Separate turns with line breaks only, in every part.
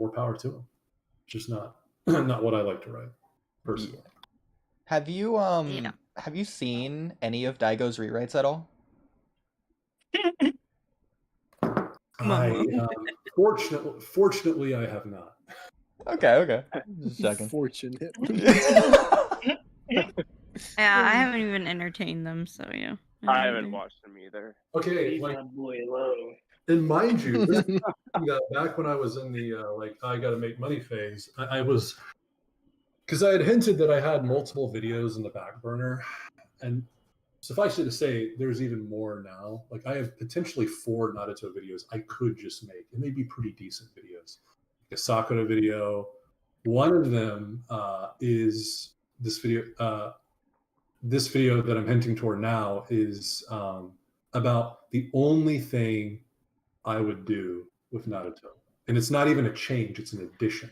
more power to him. Just not not what I like to write personally.
Yeah. Have you seen any of Daigo's rewrites at all?
Fortunately, I have not.
Okay. Just checking.
Fortunate.
Yeah, I haven't even entertained them, so yeah.
I haven't watched them either.
Okay,
Leave
like,
my boy alone.
and mind you, back when I was in the I gotta make money phase, I was, because I had hinted that I had multiple videos in the back burner, and suffice it to say, there's even more now. Like, I have potentially 4 Naruto videos I could just make, and they'd be pretty decent videos. Like a Sakura video. One of them is this video. This video that I'm hinting toward now is about the only thing I would do with Naruto. And it's not even a change, it's an addition.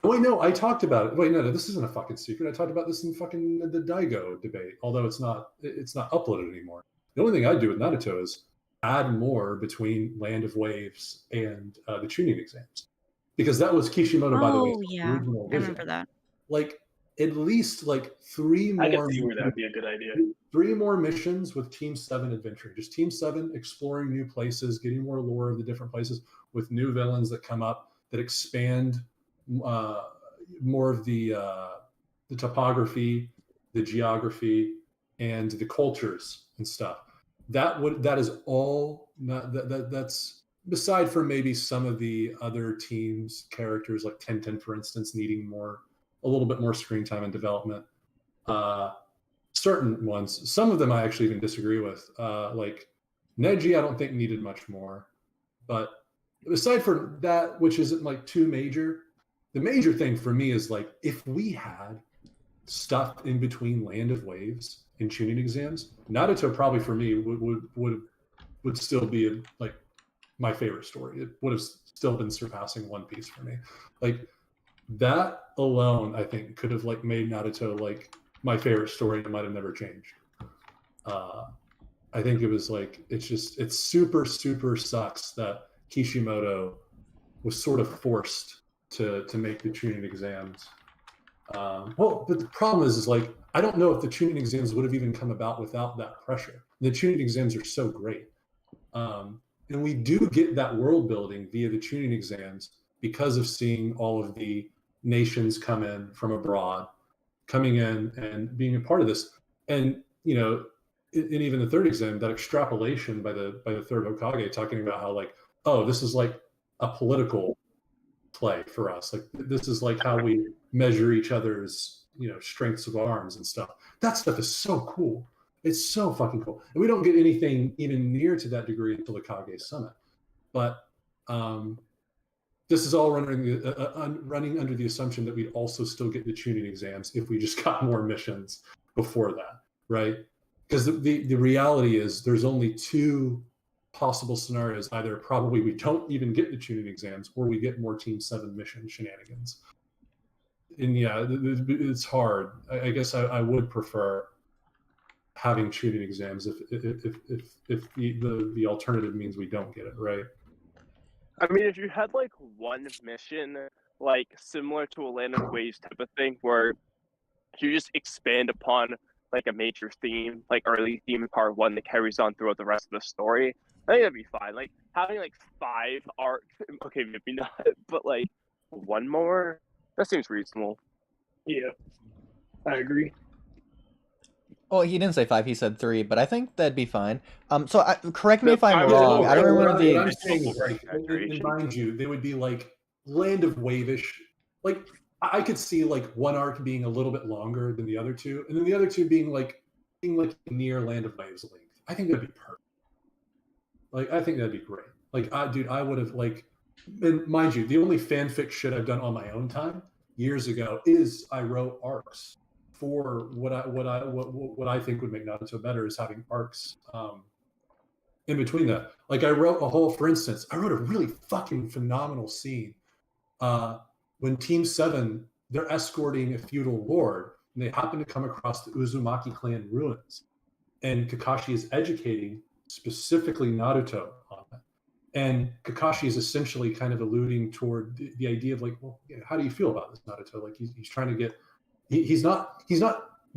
Wait, no, I talked about it. Wait, no, this isn't a fucking secret. I talked about this in fucking the Daigo debate, although it's not uploaded anymore. The only thing I do with Naruto is add more between Land of Waves and the tuning exams. Because that was Kishimoto, by the way.
Oh, yeah. I remember that.
Like, at least like 3 more.
I can see where that'd be a good idea.
3 more missions with Team 7 adventuring. Just Team 7 exploring new places, getting more lore of the different places with new villains that come up that expand more of the topography, the geography, and the cultures and stuff. That is all. That's beside from maybe some of the other teams' characters, like 1010, for instance, needing a little bit more screen time and development. Certain ones, some of them I actually even disagree with. Like Neji, I don't think needed much more. But aside from that, which isn't like too major, the major thing for me is like, if we had stuff in between Land of Waves and tuning exams, Naruto probably for me would still be like my favorite story. It would have still been surpassing One Piece for me. Like, that alone, I think, could have like made Naruto like my favorite story. It might have never changed. I think it was like, it super sucks that Kishimoto was sort of forced to make the tuning exams. Well, but the problem is like, I don't know if the tuning exams would have even come about without that pressure. The tuning exams are so great. And we do get that world building via the tuning exams because of seeing all of the nations come in from abroad, coming in and being a part of this. And, you know, in even the 3rd exam, that extrapolation by the 3rd Hokage talking about how like, oh, this is like a political play for us. Like, this is like how we measure each other's, you know, strengths of arms and stuff. That stuff is so cool. It's so fucking cool. And we don't get anything even near to that degree until the Kage Summit. But this is all running under the assumption that we'd also still get the tuning exams if we just got more missions before that, right? Because the reality is there's only 2 possible scenarios. Either probably we don't even get the tuning exams, or we get more Team 7 mission shenanigans. And yeah, it's hard. I guess I would prefer having tuning exams if the alternative means we don't get it, right?
I mean, if you had like one mission, like similar to a Land of Waves type of thing, where you just expand upon like a major theme, like early theme in part 1 that carries on throughout the rest of the story, I think that'd be fine. Like having like 5 arcs, okay, maybe not, but like 1 more, that seems reasonable.
Yeah, I agree.
Well, he didn't say 5, he said 3, but I think that'd be fine. So correct me if I'm wrong. I don't remember the.
I'm saying, like, and mind you, they would be like Land of Wave-ish. Like, I could see like one arc being a little bit longer than the other 2, and then the other 2 being like near Land of Waves length. I think that'd be perfect. Like, I think that'd be great. Like, I would have like, and mind you, the only fanfic shit I've done on my own time years ago is I wrote arcs for what I think would make Naruto better, is having arcs in between that. Like, I wrote a whole, for instance, I wrote a really fucking phenomenal scene when Team 7, they're escorting a feudal lord, and they happen to come across the Uzumaki clan ruins, and Kakashi is educating specifically Naruto on that. And Kakashi is essentially kind of alluding toward the idea of like, well, how do you feel about this, Naruto? Like he's trying to get, he's not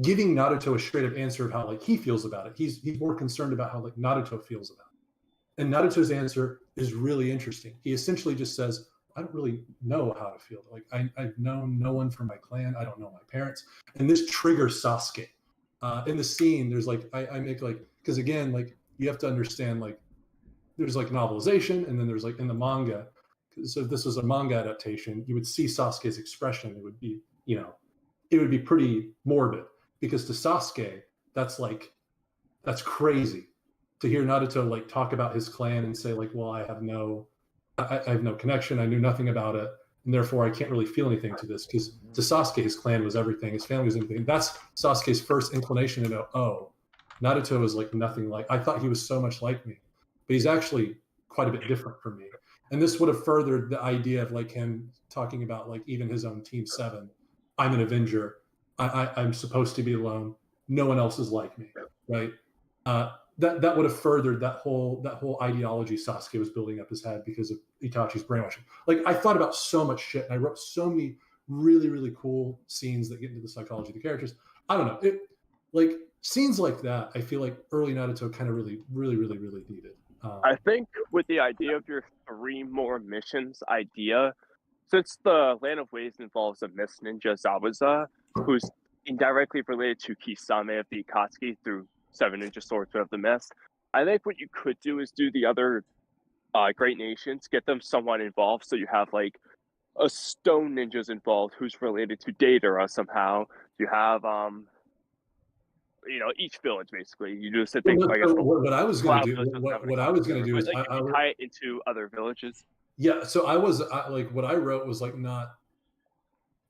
giving Naruto a straight up answer of how like he feels about it. He's more concerned about how like Naruto feels about it. And Naruto's answer is really interesting. He essentially just says, I don't really know how to feel. Like I've known no one from my clan. I don't know my parents. And this triggers Sasuke. In the scene, there's like, I make like, because again, like you have to understand like, there's like novelization, and then there's like in the manga. So if this was a manga adaptation, you would see Sasuke's expression. It would be, it would be pretty morbid, because to Sasuke, that's crazy to hear Naruto like talk about his clan and say like, well, I have no connection. I knew nothing about it, and therefore I can't really feel anything to this. Because to Sasuke, his clan was everything. His family was everything. That's Sasuke's first inclination to know, oh, Naruto is like nothing like, I thought he was so much like me. But he's actually quite a bit different from me. And this would have furthered the idea of like him talking about like even his own Team 7. I'm an Avenger. I'm supposed to be alone. No one else is like me, right? That would have furthered that whole ideology Sasuke was building up his head because of Itachi's brainwashing. Like I thought about so much shit, and I wrote so many really, really cool scenes that get into the psychology of the characters. I don't know. Like scenes like that, I feel like early Naruto kind of really, really, really, really needed.
I think with the idea of your 3 more missions idea, since the Land of Waves involves a Mist Ninja Zabuza, who's indirectly related to Kisame of the Akatsuki through 7 Ninja Swordsmen of the Mist, I think what you could do is do the other great nations, get them somewhat involved, so you have like a Stone Ninjas involved who's related to Deidara somehow. You have each village basically. You do the thing.
What I was going to do is
like,
I would
tie it into other villages.
Yeah, so what I wrote was like not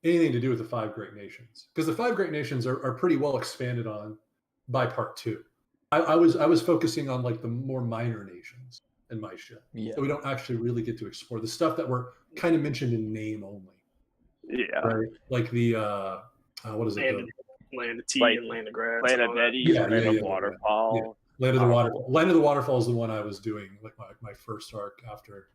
anything to do with the 5 great nations, because the 5 great nations are pretty well expanded on by part 2. I was focusing on like the more minor nations in my shit.
Yeah.
So we don't actually really get to explore the stuff that were kind of mentioned in name only.
Yeah.
Right? Like the what is it?
Land of Tea
Like,
and Land of Grass.
Land of Eddie, Land of Waterfall.
Yeah. Land of the Waterfall. Land of the Waterfall is the one I was doing, like my first arc after.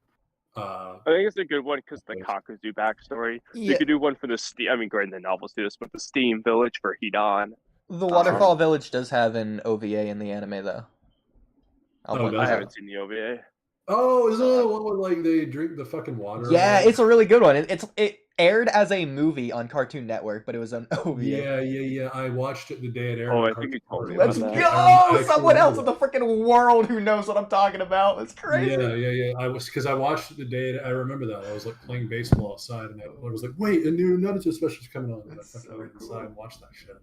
I think it's a good one because the Kakuzu backstory.
Yeah.
You could do one for the Steam. I mean, granted, the novels do this, but the Steam Village for Hidan.
The Waterfall Village does have an OVA in the anime, though.
I haven't seen the OVA.
Oh, isn't it the one where like they drink the fucking water?
Yeah, it's a really good one. It aired as a movie on Cartoon Network, but it was an OVA.
Yeah. I watched it the day it aired.
Oh, I think you told me.
Let's go! Someone else in the freaking world who knows what I'm talking about. It's crazy.
Yeah. I watched it the day. I remember that I was like playing baseball outside, and I was like, "Wait, a new Naruto special is coming on." And I fucking went inside and watched that shit.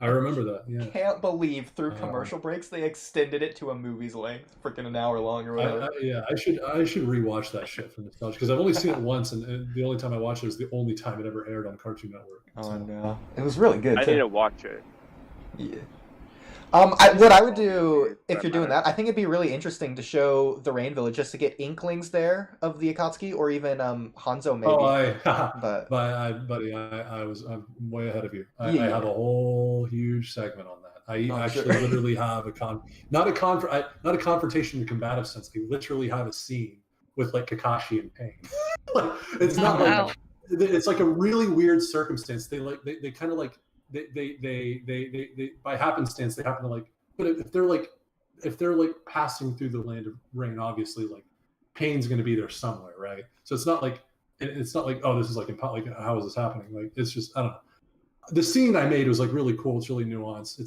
I remember that. Yeah.
Can't believe through commercial breaks they extended it to a movie's length, freaking an hour long or whatever.
I should rewatch that shit for nostalgia, because I've only seen it once, and the only time I watched it was the only time it ever aired on Cartoon Network.
Oh no, it was really good.
I need to watch it.
Yeah. What I would do if you're doing that, I think it'd be really interesting to show the Rain Village just to get inklings there of the Akatsuki, or even Hanzo maybe.
Buddy, I'm way ahead of you. I have a whole huge segment on that. I literally have not a confrontation in a combative sense. I literally have a scene with like Kakashi and Pain. Like it's not like it's like a really weird circumstance. They kind of like. They by happenstance they happen to like, but if they're like passing through the land of rain, obviously like Pain's going to be there somewhere, right? So it's not like oh, this is like how is this happening? Like it's just, I don't know. The scene I made was like really cool. It's really nuanced.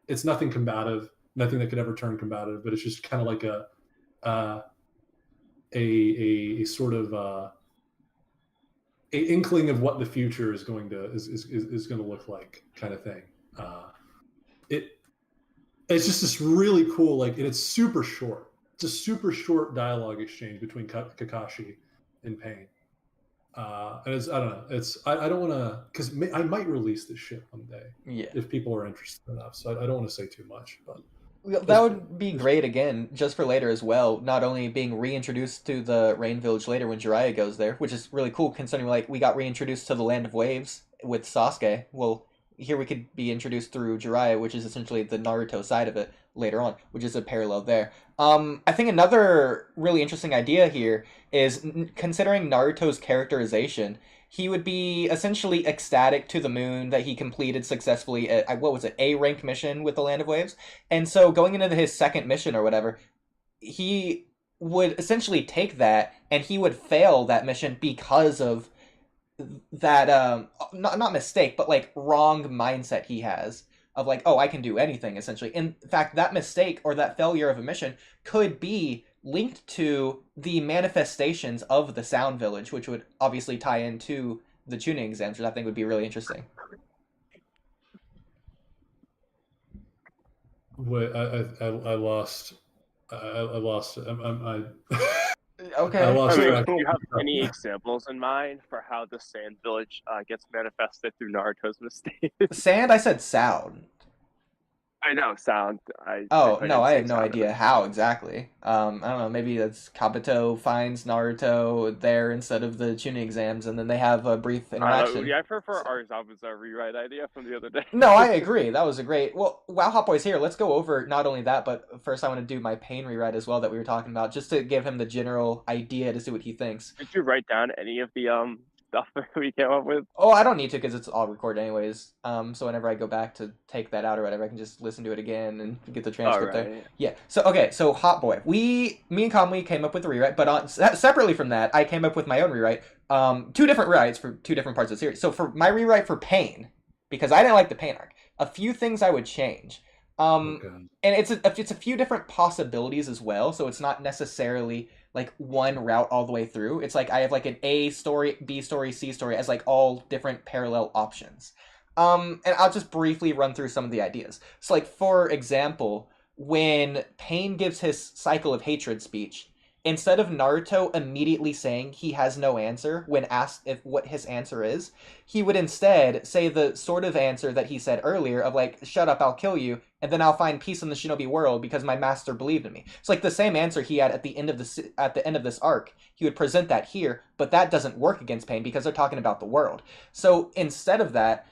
It's nothing combative, nothing that could ever turn combative, but it's just kind of like a sort of a inkling of what the future is going to look like, kind of thing. It's just this really cool, like, and it's super short. It's a super short dialogue exchange between Kakashi and Pain. And it's, I don't know, I don't want to, because I might release this shit one day if people are interested enough. So I don't want to say too much, but.
That would be great, again, just for later as well, not only being reintroduced to the Rain Village later when Jiraiya goes there, which is really cool considering, like, we got reintroduced to the Land of Waves with Sasuke. Well, here we could be introduced through Jiraiya, which is essentially the Naruto side of it. later on, which is a parallel there. I think another really interesting idea here is considering Naruto's characterization. He would be essentially ecstatic to the moon that he completed successfully what was it, A rank mission with the Land of Waves. And so going into his second mission or whatever, he would essentially take that and he would fail that mission because of that not mistake, but like wrong mindset he has of like, oh, I can do anything essentially. In fact, that mistake or that failure of a mission could be linked to the manifestations of the Sound Village, which would obviously tie into the tuning exams, which I think would be really interesting.
Wait, I lost. I lost.
Okay.
I lost track.
Do you have any examples in mind for how the Sand Village gets manifested through Naruto's mistakes?
Sand, I said sound.
I know, sound.
I have no idea how exactly. I don't know, maybe that's Kabuto finds Naruto there instead of the tuning exams, and then they have a brief interaction.
I prefer Arzawa's rewrite idea from the other day.
No, I agree. That was a great... Well, while Hotboy's here, let's go over not only that, but first I want to do my pain rewrite as well that we were talking about, just to give him the general idea to see what he thinks.
Did you write down any of the stuff that we came up with?
Oh, I don't need to because it's all recorded anyways. So whenever I go back to take that out or whatever, I can just listen to it again and get the transcript there. Yeah. So okay. So Hotboy, me and Kamui came up with the rewrite, but separately from that, I came up with my own rewrite. Two different rewrites for two different parts of the series. So for my rewrite for Pain, because I didn't like the Pain arc, a few things I would change. And it's a few different possibilities as well. So it's not necessarily like one route all the way through. It's like I have like an A story, B story, C story as like all different parallel options. And I'll just briefly run through some of the ideas. So like, for example, when Pain gives his cycle of hatred speech, instead of Naruto immediately saying he has no answer when asked what his answer is, he would instead say the sort of answer that he said earlier of like, shut up, I'll kill you, and then I'll find peace in the shinobi world because my master believed in me. It's like the same answer he had at the end of this arc. He would present that here, but that doesn't work against Pain because they're talking about the world. So instead of that,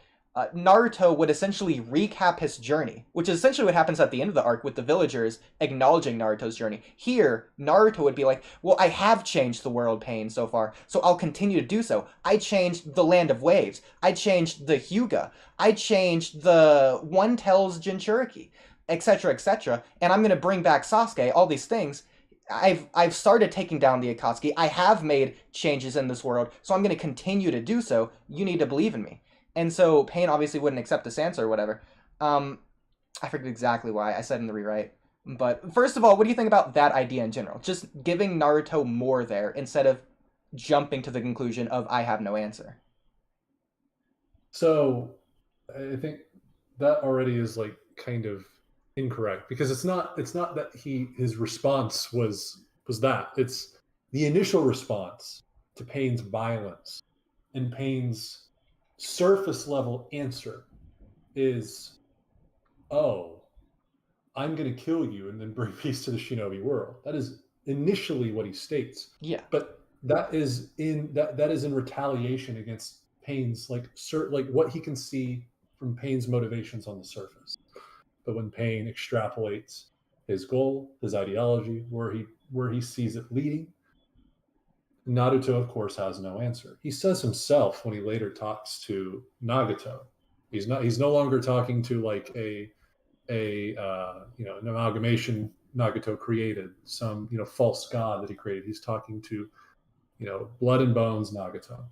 Naruto would essentially recap his journey, which is essentially what happens at the end of the arc with the villagers acknowledging Naruto's journey. Here, Naruto would be like, well, I have changed the world, Pain, so far, so I'll continue to do so. I changed the Land of Waves. I changed the Hyuga. I changed the One Tails Jinchuriki, etc., and I'm going to bring back Sasuke, all these things. I've started taking down the Akatsuki. I have made changes in this world, so I'm going to continue to do so. You need to believe in me. And so Pain obviously wouldn't accept this answer or whatever. I forget exactly why I said in the rewrite. But first of all, what do you think about that idea in general? Just giving Naruto more there instead of jumping to the conclusion of I have no answer.
So I think that already is like kind of incorrect because it's not that his response was that. It's the initial response to Pain's violence and Pain's surface level answer is, oh, I'm going to kill you and then bring peace to the shinobi world. That is initially what he states.
Yeah.
But that is in retaliation against Pain's like what he can see from Pain's motivations on the surface. But when Pain extrapolates his goal, his ideology, where he sees it leading, Naruto, of course, has no answer. He says himself when he later talks to Nagato, he's no longer talking to like an amalgamation Nagato created, some false god that he created. He's talking to blood and bones Nagato,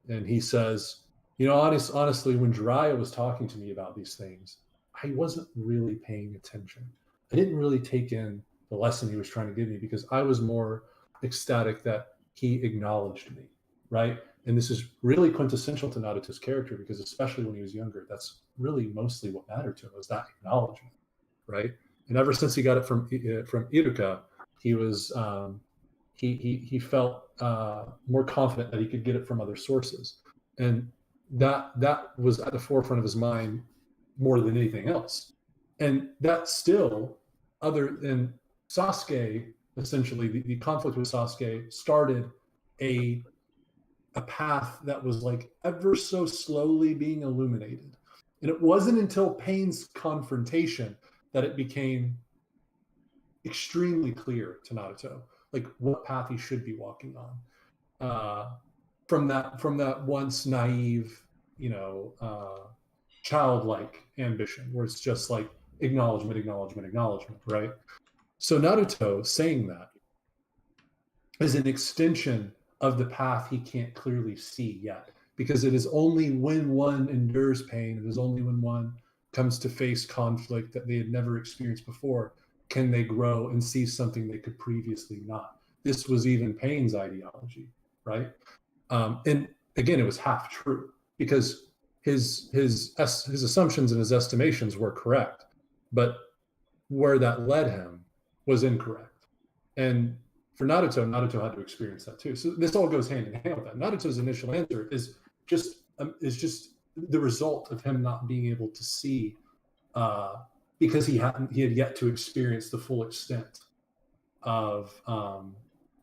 and he says, honestly, when Jiraiya was talking to me about these things, I wasn't really paying attention. I didn't really take in the lesson he was trying to give me because I was more ecstatic that he acknowledged me, right? And this is really quintessential to Naruto's character because especially when he was younger, that's really mostly what mattered to him was that acknowledgement, right? And ever since he got it from Iruka, he was he felt more confident that he could get it from other sources, and that was at the forefront of his mind more than anything else. And that still, other than Sasuke. Essentially, the conflict with Sasuke started a path that was like ever so slowly being illuminated. And it wasn't until Pain's confrontation that it became extremely clear to Naruto, like what path he should be walking on. From that once naive, childlike ambition, where it's just like acknowledgement, right? So Naruto saying that is an extension of the path he can't clearly see yet, because it is only when one endures pain, it is only when one comes to face conflict that they had never experienced before, can they grow and see something they could previously not. This was even Pain's ideology, right? And again, it was half true, because his assumptions and his estimations were correct, but where that led him was incorrect. And for Naruto had to experience that too. So this all goes hand in hand with that. Naruto's initial answer is just the result of him not being able to see, because he had yet to experience the full extent of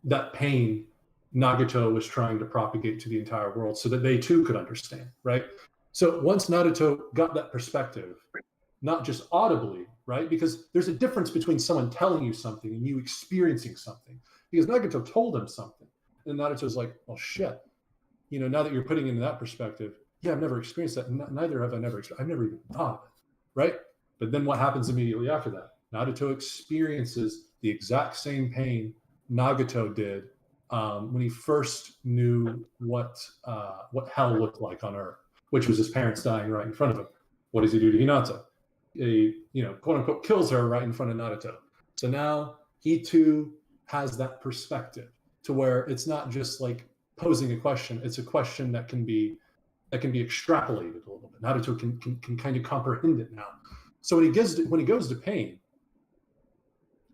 that pain Nagato was trying to propagate to the entire world, so that they too could understand, right? So once Naruto got that perspective, not just audibly, right? Because there's a difference between someone telling you something and you experiencing something. Because Nagato told him something, and Naruto's like, well, shit. Now that you're putting into that perspective, yeah, I've never experienced that. Neither have I've never even thought of it, right? But then what happens immediately after that? Naruto experiences the exact same pain Nagato did when he first knew what hell looked like on Earth, which was his parents dying right in front of him. What does he do to Hinata? He, quote unquote, kills her right in front of Naruto. So now he too has that perspective, to where it's not just like posing a question; it's a question that can be extrapolated a little bit. Naruto can kind of comprehend it now. So when he goes to Pain,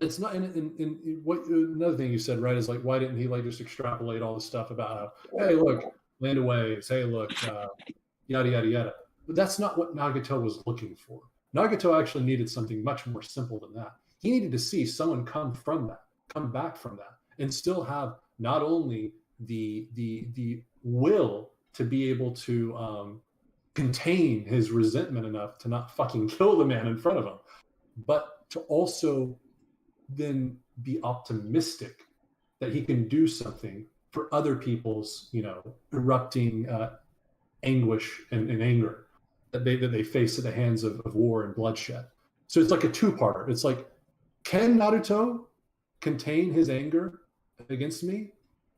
it's not in what another thing you said, right, is like, why didn't he like just extrapolate all the stuff about how, hey, look, land waves, hey, look, yada yada yada. But that's not what Nagato was looking for. Nagato actually needed something much more simple than that. He needed to see someone come back from that, and still have not only the will to be able to contain his resentment enough to not fucking kill the man in front of him, but to also then be optimistic that he can do something for other people's, erupting anguish and anger that they face at the hands of war and bloodshed. So it's like a two-parter. It's like, can Naruto contain his anger against me?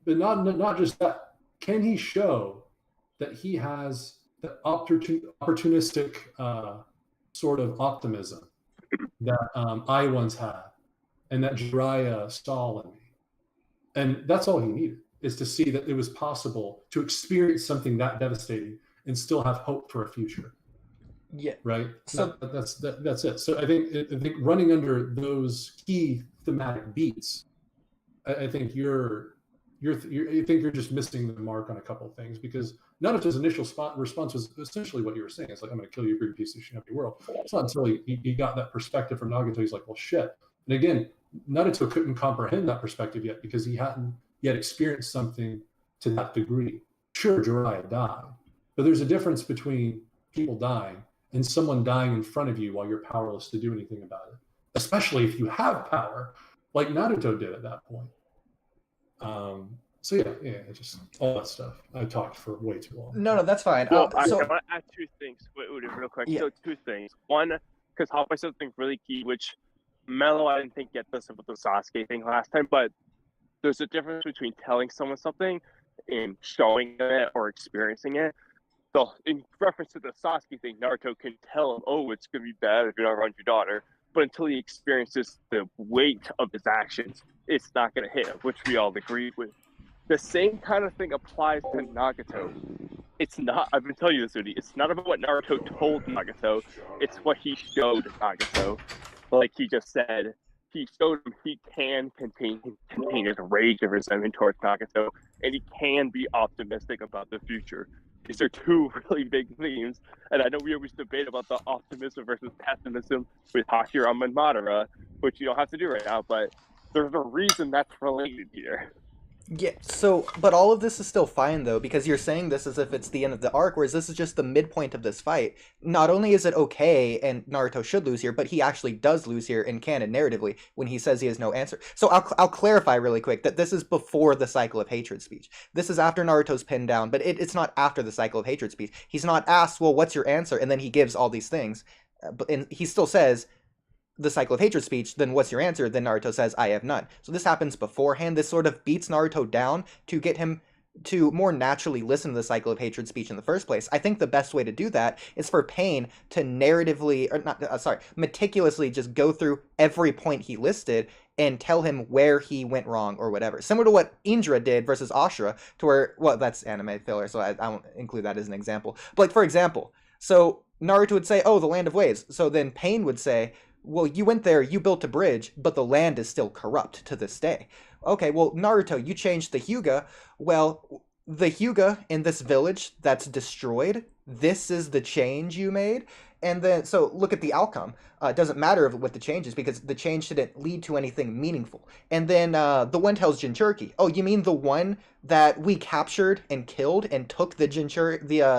But not just that. Can he show that he has the opportunistic sort of optimism that I once had, and that Jiraiya saw in me? And that's all he needed, is to see that it was possible to experience something that devastating and still have hope for a future.
Yeah.
Right. So that's it. So I think running under those key thematic beats, I think you're just missing the mark on a couple of things, because Naruto's initial response was essentially what you were saying. It's like, I'm going to kill you, big piece of shit, your world. It's not until he got that perspective from Nagato, he's like, well, shit. And again, Naruto couldn't comprehend that perspective yet, because he hadn't yet experienced something to that degree. Sure, Jiraiya died, but there's a difference between people dying and someone dying in front of you while you're powerless to do anything about it, especially if you have power, like Naruto did at that point. So yeah, just all that stuff. I talked for way too long.
No, that's fine.
Well, I want to add two things. Wait, real quick.
Yeah.
So two things. One, because Hotboy said something really key, which Mello, I didn't think get this about the Sasuke thing last time, but there's a difference between telling someone something and showing it or experiencing it. So in reference to the Sasuke thing, Naruto can tell him, oh, it's going to be bad if you're not around your daughter. But until he experiences the weight of his actions, it's not going to hit him, which we all agree with. The same kind of thing applies to Nagato. It's not, I've been telling you this, Oodie, it's not about what Naruto told Nagato, it's what he showed Nagato. Like he just said, he showed him he can contain his rage and resentment towards Nagato, and he can be optimistic about the future. These are two really big themes, and I know we always debate about the optimism versus pessimism with Hashirama and Madara, which you don't have to do right now, but there's a reason that's related here.
Yeah, so, but all of this is still fine, though, because you're saying this as if it's the end of the arc, whereas this is just the midpoint of this fight. Not only is it okay, and Naruto should lose here, but he actually does lose here in canon narratively when he says he has no answer. So I'll clarify really quick that this is before the cycle of hatred speech. This is after Naruto's pinned down, but it's not after the cycle of hatred speech. He's not asked, well, what's your answer? And then he gives all these things. And he still says, the cycle of hatred speech, then what's your answer? Then Naruto says, I have none. So this happens beforehand. This sort of beats Naruto down to get him to more naturally listen to the cycle of hatred speech in the first place. I think the best way to do that is for Pain to meticulously just go through every point he listed and tell him where he went wrong or whatever. Similar to what Indra did versus Ashura, to where, well, that's anime filler, so I won't include that as an example. But like, for example, so Naruto would say, oh, the land of waves. So then Pain would say, well, you went there, you built a bridge, but the land is still corrupt to this day. Okay, well, Naruto, you changed the Hyuga. Well, the Hyuga in this village that's destroyed, this is the change you made. And then, so look at the outcome. It doesn't matter what the change is, because the change didn't lead to anything meaningful. And then the one tells Jinchuriki, oh, you mean the one that we captured and killed and took the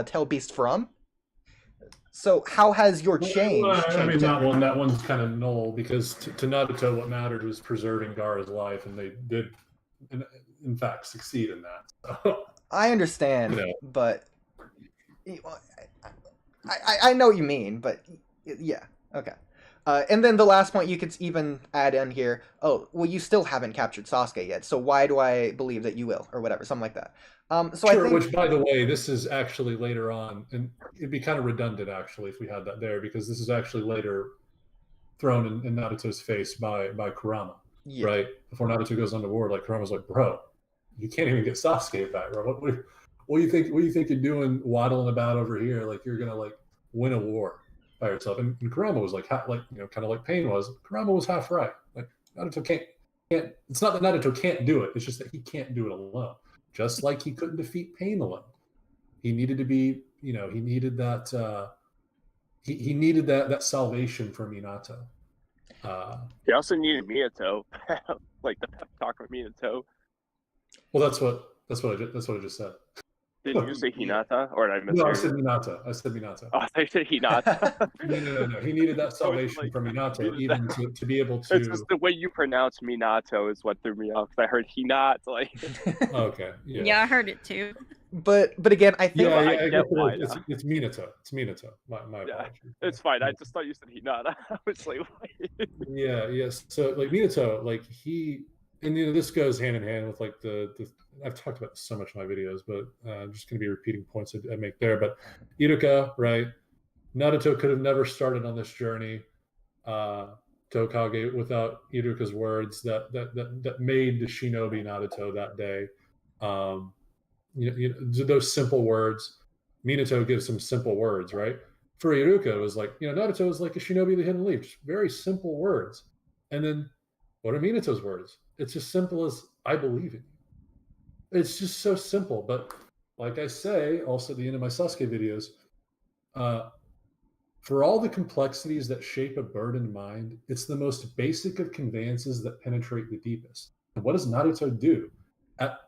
tail beast from? So how has your change changed?
I mean, that one's kind of null, because to Naruto, what mattered was preserving Gaara's life, and they did, in fact, succeed in that. So,
I understand, but I know what you mean, but yeah, okay. And then the last point you could even add in here, oh, well, you still haven't captured Sasuke yet, so why do I believe that you will, or whatever, something like that. So
sure,
I think,
which, by the way, this is actually later on, and it'd be kind of redundant, actually, if we had that there, because this is actually later thrown in Naruto's face by Kurama, right? Before Naruto goes on to war, like, Kurama's like, bro, you can't even get Sasuke back, bro. What do you think you're doing waddling about over here? Like, you're going to, like, win a war by yourself. And Kurama was like, kind of like Pain was. Kurama was half right. Like, Naruto can't. It's not that Naruto can't do it. It's just that he can't do it alone. Just like he couldn't defeat Pain alone. He needed to be, he needed that. He needed that salvation from Minato.
He also needed Minato, like the pep talk with Minato.
Well, that's what I just said.
Did you say Hinata, or did I miss?
No, I said Minato.
Oh, I said Hinata.
No. He needed that salvation from Minato, even to be able to.
It's just the way you pronounce Minato is what threw me off. I heard Hinata, like.
Okay.
Yeah, I heard it too.
But again, I think
I get why
it's Minato. It's Minato. My apologies.
It's fine. I just thought you said Hinata. I was like, what?
Yes. So like Minato, like he, and this goes hand in hand with like the I've talked about this so much in my videos, but I'm just going to be repeating points I make there. But Iruka, right? Naruto could have never started on this journey to Hokage without Iruka's words that made the shinobi Naruto that day. Those simple words. Minato gives some simple words, right? For Iruka, it was like, Naruto was like a shinobi of the hidden leaf, just very simple words. And then what are Minato's words? It's as simple as, I believe in you. It's just so simple. But like I say, also at the end of my Sasuke videos, for all the complexities that shape a burdened mind, it's the most basic of conveyances that penetrate the deepest. And what does Naruto do? At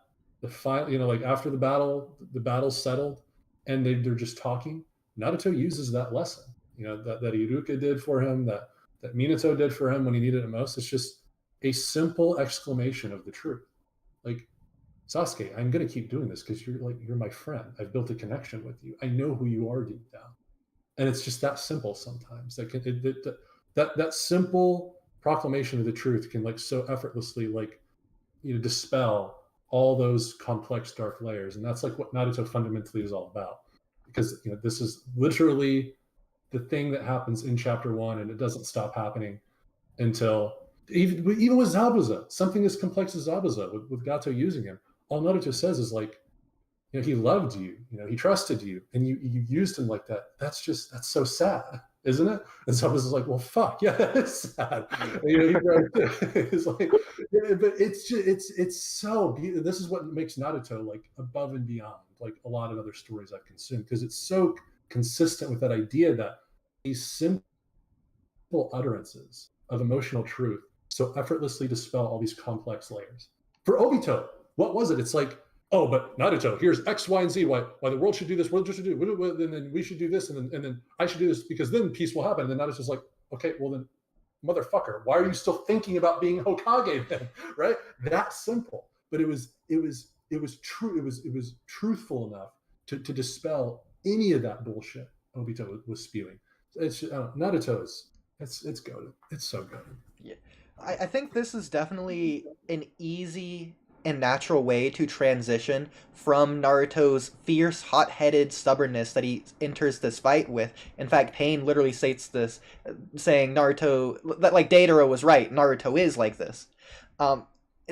the final, like after the battle's settled, and they're just talking, Naruto uses that lesson, that Iruka did for him, that Minato did for him when he needed it most. It's just a simple exclamation of the truth. Like, Sasuke, I'm going to keep doing this because you're my friend. I've built a connection with you. I know who you are deep down. And it's just that simple sometimes. That simple proclamation of the truth can like so effortlessly dispel all those complex dark layers. And that's like what Naruto fundamentally is all about. Because this is literally the thing that happens in chapter 1, and it doesn't stop happening until even with Zabuza, something as complex as Zabuza, with Gato using him, all Naruto says is like, he loved you, he trusted you, and you used him like that. That's so sad, isn't it? And Zabuza's like, well, fuck, yeah, that is sad. It's like, but it's so beautiful. This is what makes Naruto like above and beyond like a lot of other stories I've consumed, because it's so consistent with that idea that these simple utterances of emotional truth so effortlessly dispel all these complex layers. For Obito, what was it? It's like, oh, but Naruto, here's X, Y, and Z. Why the world should do this, world should do, and then we should do this, and then I should do this because then peace will happen. And then Naruto's like, okay, well then, motherfucker, why are you still thinking about being Hokage then? Right? That simple. But it was true. It was truthful enough to dispel any of that bullshit Obito was spewing. It's Naruto it's goated. It's so goated.
Yeah, I think this is definitely an easy and natural way to transition from Naruto's fierce, hot-headed stubbornness that he enters this fight with. In fact, Pain literally states this, saying Naruto, that like Deidara was right, Naruto is like this.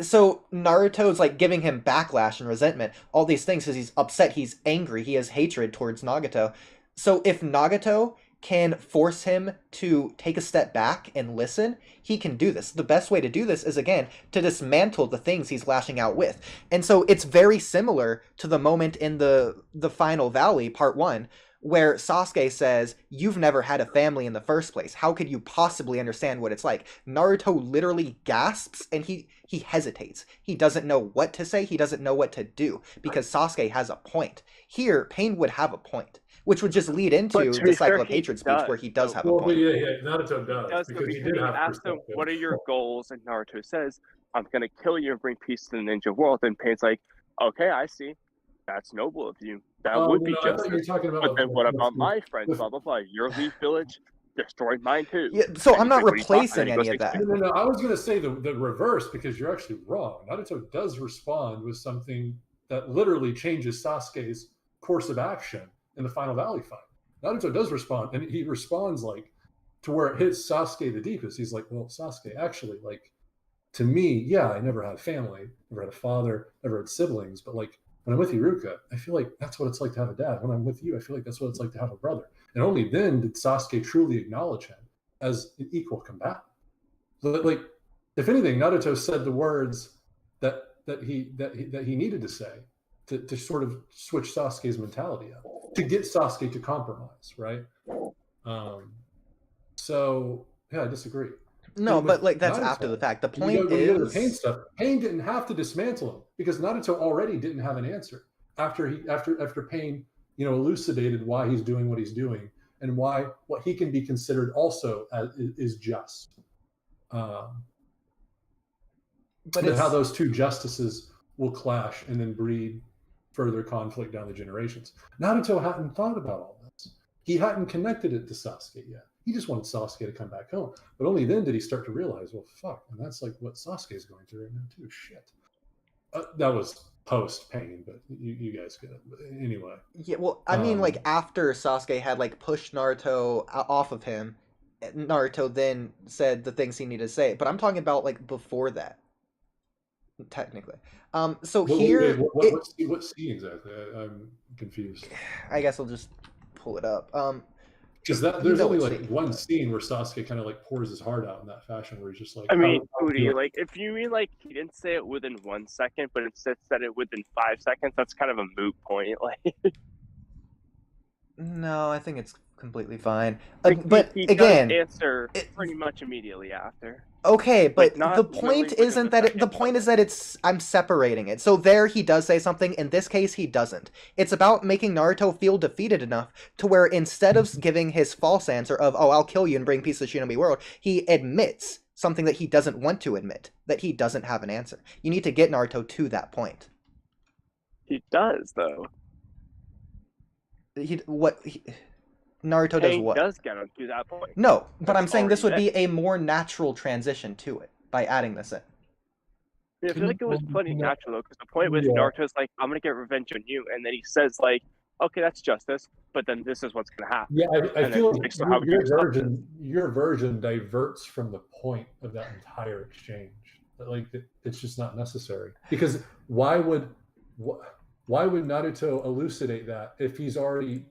So Naruto's like giving him backlash and resentment, all these things because he's upset, he's angry, he has hatred towards Nagato. So if Nagato can force him to take a step back and listen, he can do this. The best way to do this is, again, to dismantle the things he's lashing out with. And so it's very similar to the moment in the final valley, part 1, where Sasuke says, you've never had a family in the first place. How could you possibly understand what it's like? Naruto literally gasps and he hesitates. He doesn't know what to say. He doesn't know what to do because Sasuke has a point. Here, Pain would have a point, which would just lead into the cycle of hatred speech where he does have a point.
Yeah, Naruto does. Because he did have
asked him, what are your goals? And Naruto says, I'm going to kill you and bring peace to the ninja world. And Pain's like, okay, I see. That's noble of you. That would be justice. But then what about my friends? Blah, blah, blah. Your Leaf Village destroyed mine too.
Yeah, so I'm not replacing any of that.
No, I was going to say the reverse because you're actually wrong. Naruto does respond with something that literally changes Sasuke's course of action in the final valley fight. Naruto does respond, and he responds like to where it hits Sasuke the deepest. He's like, well, Sasuke, actually, like, to me, yeah, I never had a family, never had a father, never had siblings, but like when I'm with Iruka, I feel like that's what it's like to have a dad. When I'm with you, I feel like that's what it's like to have a brother. And only then did Sasuke truly acknowledge him as an equal combatant. So that, like, if anything, Naruto said the words that he needed to say to sort of switch Sasuke's mentality up, to get Sasuke to compromise, right? So yeah, I disagree.
No, but like that's Naruto, after the fact. The point is,
Pain stuff. Pain didn't have to dismantle him because Naruto already didn't have an answer after Pain, elucidated why he's doing what he's doing and why what he can be considered also is just. But how those two justices will clash and then breed further conflict down the generations. Naruto hadn't thought about all this. He hadn't connected it to Sasuke yet. He just wanted Sasuke to come back home. But only then did he start to realize, well, fuck, and that's like what Sasuke is going through right now too. Shit. That was post-Pain, but you guys get it. But anyway.
Yeah, well, I mean, like, after Sasuke had, like, pushed Naruto off of him, Naruto then said the things he needed to say. But I'm talking about, like, before that. Technically. So here...
What scene exactly? I'm confused.
I guess I'll just pull it up.
Because there's only like one scene where Sasuke kind of like pours his heart out in that fashion, where he's just like.
I mean, Oodie, like if you mean like he didn't say it within 1 second, but instead said it within 5 seconds, that's kind of a moot point. Like.
No, I think it's completely fine.
Like,
but
he
again,
answer pretty much immediately after.
Okay, but
like
the point
really
isn't that the point is that I'm separating it. So there he does say something. In this case, he doesn't. It's about making Naruto feel defeated enough to where instead of giving his false answer of, oh, I'll kill you and bring peace to the Shinobi world, he admits something that he doesn't want to admit, that he doesn't have an answer. You need to get Naruto to that point.
He does, though.
Naruto does what?
He does get him to that point.
No, but I'm saying this would be a more natural transition to it by adding this in.
I feel like it was plenty natural, though, because the point was Naruto's like, I'm going to get revenge on you, and then he says, like, okay, that's justice, but then this is what's going to happen.
Yeah, I feel like your version diverts from the point of that entire exchange. Like, it's just not necessary. Because why would Naruto elucidate that if he's already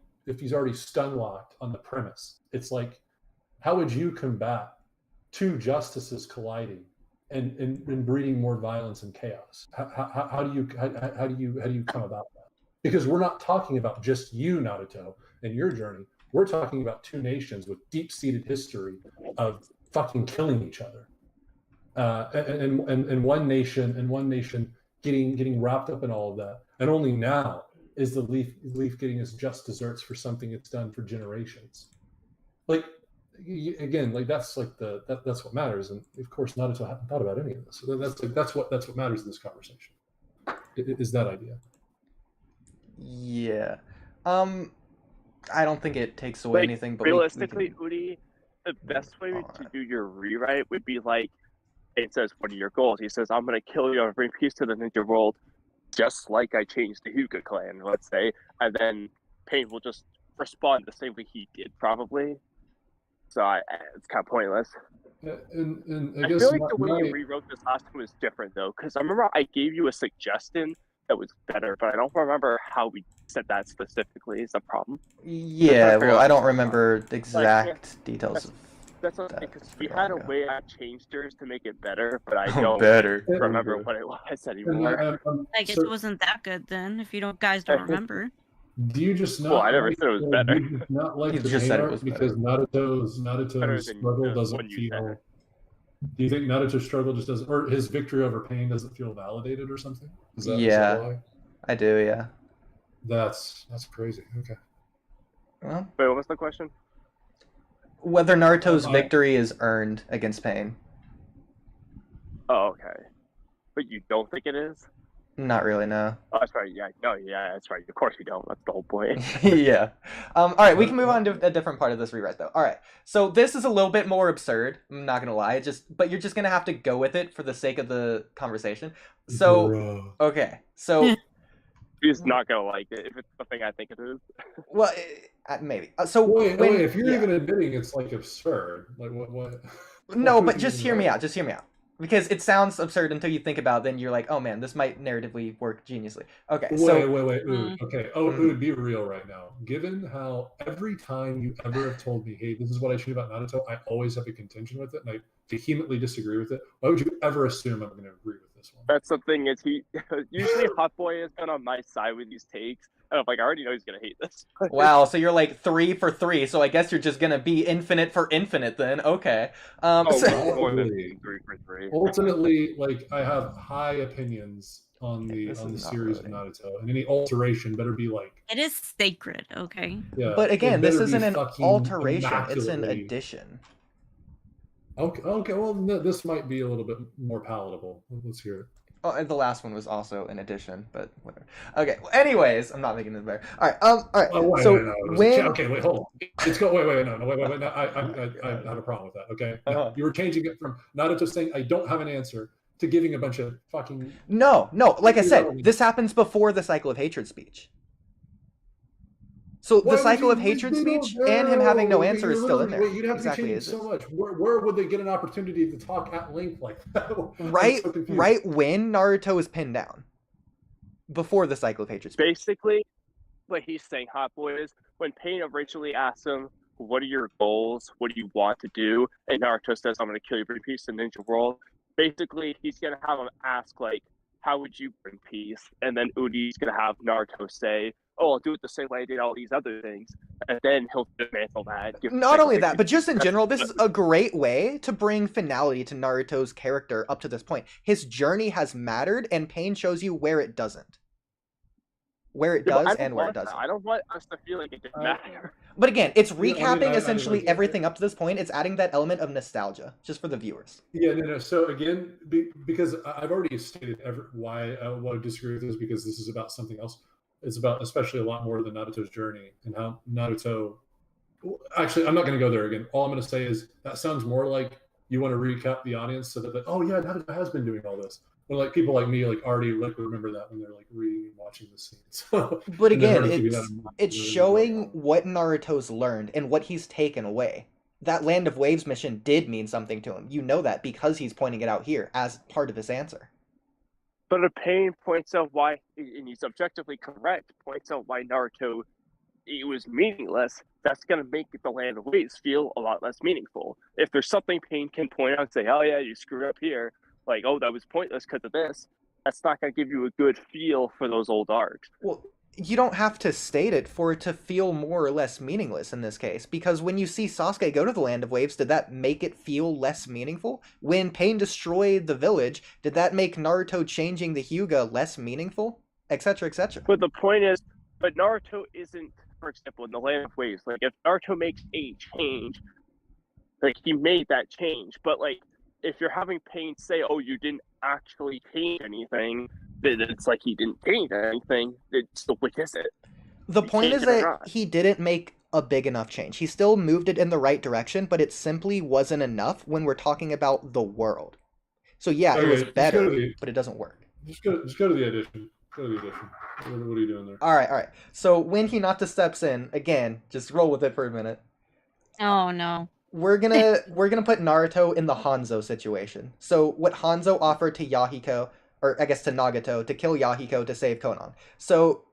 stun locked on the premise? It's like, how would you combat two justices colliding and breeding more violence and chaos? How do you come about that? Because we're not talking about just you, Naruto, and your journey. We're talking about two nations with deep-seated history of fucking killing each other, and one nation getting wrapped up in all of that, and only now is the leaf getting its just desserts for something it's done for generations. Like again, like that's like that's what matters, and of course Naruto hadn't thought about any of this. So that's what matters in this conversation. Is that idea?
Yeah. I don't think it takes away anything. But
realistically, Oodie, the best way to do your rewrite would be like, it says, "What are your goals?" He says, "I'm gonna kill you and bring peace to the ninja world, just like I changed the Hyuga clan." Let's say, and then Pain will just respond the same way he did, probably. So it's kind of pointless.
And
I feel like the way you rewrote this last time was different though, because I remember I gave you a suggestion that was better, but I don't remember how we said that specifically. Is the problem?
Yeah, well, I don't remember the exact details.
That's not because we had a way I changed yours to make it better, but I don't remember what it was anymore.
I guess it wasn't that good then, if you guys don't remember.
Do you just not?
Well, I never said it was better.
Do you not like the
just said it was
because Naruto's struggle doesn't feel. Do you think Naruto's struggle just doesn't, or his victory over Pain doesn't feel validated or something? Is that why?
I do. Yeah.
That's crazy. Okay.
Well,
wait, what was the question?
Whether Naruto's victory is earned against Pain.
Oh, okay. But you don't think it is?
Not really, no.
Oh, that's right. Yeah, no, yeah, that's right. Of course you don't. That's the whole point.
Yeah. All right, we can move on to a different part of this rewrite, though. All right. So this is a little bit more absurd. I'm not gonna lie. But you're just gonna have to go with it for the sake of the conversation. So, okay. So.
He's not gonna like it if it's something I think it is.
Well, maybe. So
wait, if you're even admitting it's like absurd, like what?
No, but just hear me out. Just hear me out. Because it sounds absurd until you think about it, then you're like, oh man, this might narratively work geniusly. Okay,
wait, Ood. Okay, Ood, be real right now. Given how every time you ever have told me, hey, this is what I should about Naruto, I always have a contention with it, and I vehemently disagree with it. Why would you ever assume I'm going to agree with this one?
That's the thing, is usually Hotboy has been on my side with these takes, and I'm like, I already know he's going to hate this.
Wow, so you're like 3 for 3, so I guess you're just going to be infinite for infinite then. Okay.
More than 3 for 3.
Ultimately, like, I have high opinions on the series of Naruto, and any alteration better be like...
It is sacred, okay?
Yeah,
but again, this isn't an alteration, it's an addition.
Okay, well, this might be a little bit more palatable. Let's hear it.
Oh, and the last one was also an addition, but whatever. Okay. Well, anyways, I'm not making this better. All right. All right.
Wait, hold on. Let's go. Wait. No. I have a problem with that. Okay. No, you were changing it from Naruto saying I don't have an answer to giving a bunch of fucking.
No. Like I said, this happens before the cycle of hatred speech. So the cycle of hatred speech and him having no answer is still in there.
You'd have to change so much. Where would they get an opportunity to talk at length like that?
Right when Naruto is pinned down. Before the cycle of hatred speech.
Basically, what he's saying, Hotboy, is when Pain originally asks him, what are your goals? What do you want to do? And Naruto says, I'm going to kill you, bring peace to the ninja world. Basically, he's going to have him ask, like, how would you bring peace? And then Oodie's going to have Naruto say, oh, I'll do it the same way I did all these other things. And then he'll dismantle that.
Not only that, but just in general, this is a great way to bring finality to Naruto's character up to this point. His journey has mattered, and Pain shows you where it doesn't. Where it does and where it doesn't.
I don't want us to feel like it didn't matter.
But again, it's recapping essentially everything up to this point. It's adding that element of nostalgia, just for the viewers.
Yeah, no. So again, because I've already stated why I want to disagree with this, because this is about something else. It's about especially a lot more than Naruto's journey and how Naruto... Actually, I'm not going to go there again. All I'm going to say is that sounds more like you want to recap the audience so that, like, oh yeah, Naruto has been doing all this. When like people like me like already remember that when they're like reading and watching the scenes.
But again, it's showing what Naruto's learned and what he's taken away. That Land of Waves mission did mean something to him. You know that because he's pointing it out here as part of his answer.
But a Pain points out why, and he's objectively correct, points out why Naruto, it was meaningless. That's going to make the Land of Waves feel a lot less meaningful. If there's something Pain can point out and say, oh yeah, you screwed up here, like, oh, that was pointless because of this, that's not going to give you a good feel for those old arcs.
Well, you don't have to state it for it to feel more or less meaningless in this case, because when you see Sasuke go to the Land of Waves, did that make it feel less meaningful? When Pain destroyed the village, did that make Naruto changing the Hyuga less meaningful? Etc., etc.
But the point is, but Naruto isn't, for example, in the Land of Waves. Like, if Naruto makes a change, like, he made that change. But, like, if you're having Pain say, oh, you didn't actually change anything, then it's like he didn't change anything. So which is it?
The point is that he didn't make a big enough change. He still moved it in the right direction, but it simply wasn't enough when we're talking about the world. So yeah, it was better, but it doesn't work.
Just go to the edition. Go to the edition. What are you doing there?
All right. So when Hinata steps in, again, just roll with it for a minute.
Oh no.
We're gonna put Naruto in the Hanzo situation. So what Hanzo offered to Yahiko, or I guess to Nagato, to kill Yahiko to save Konan. So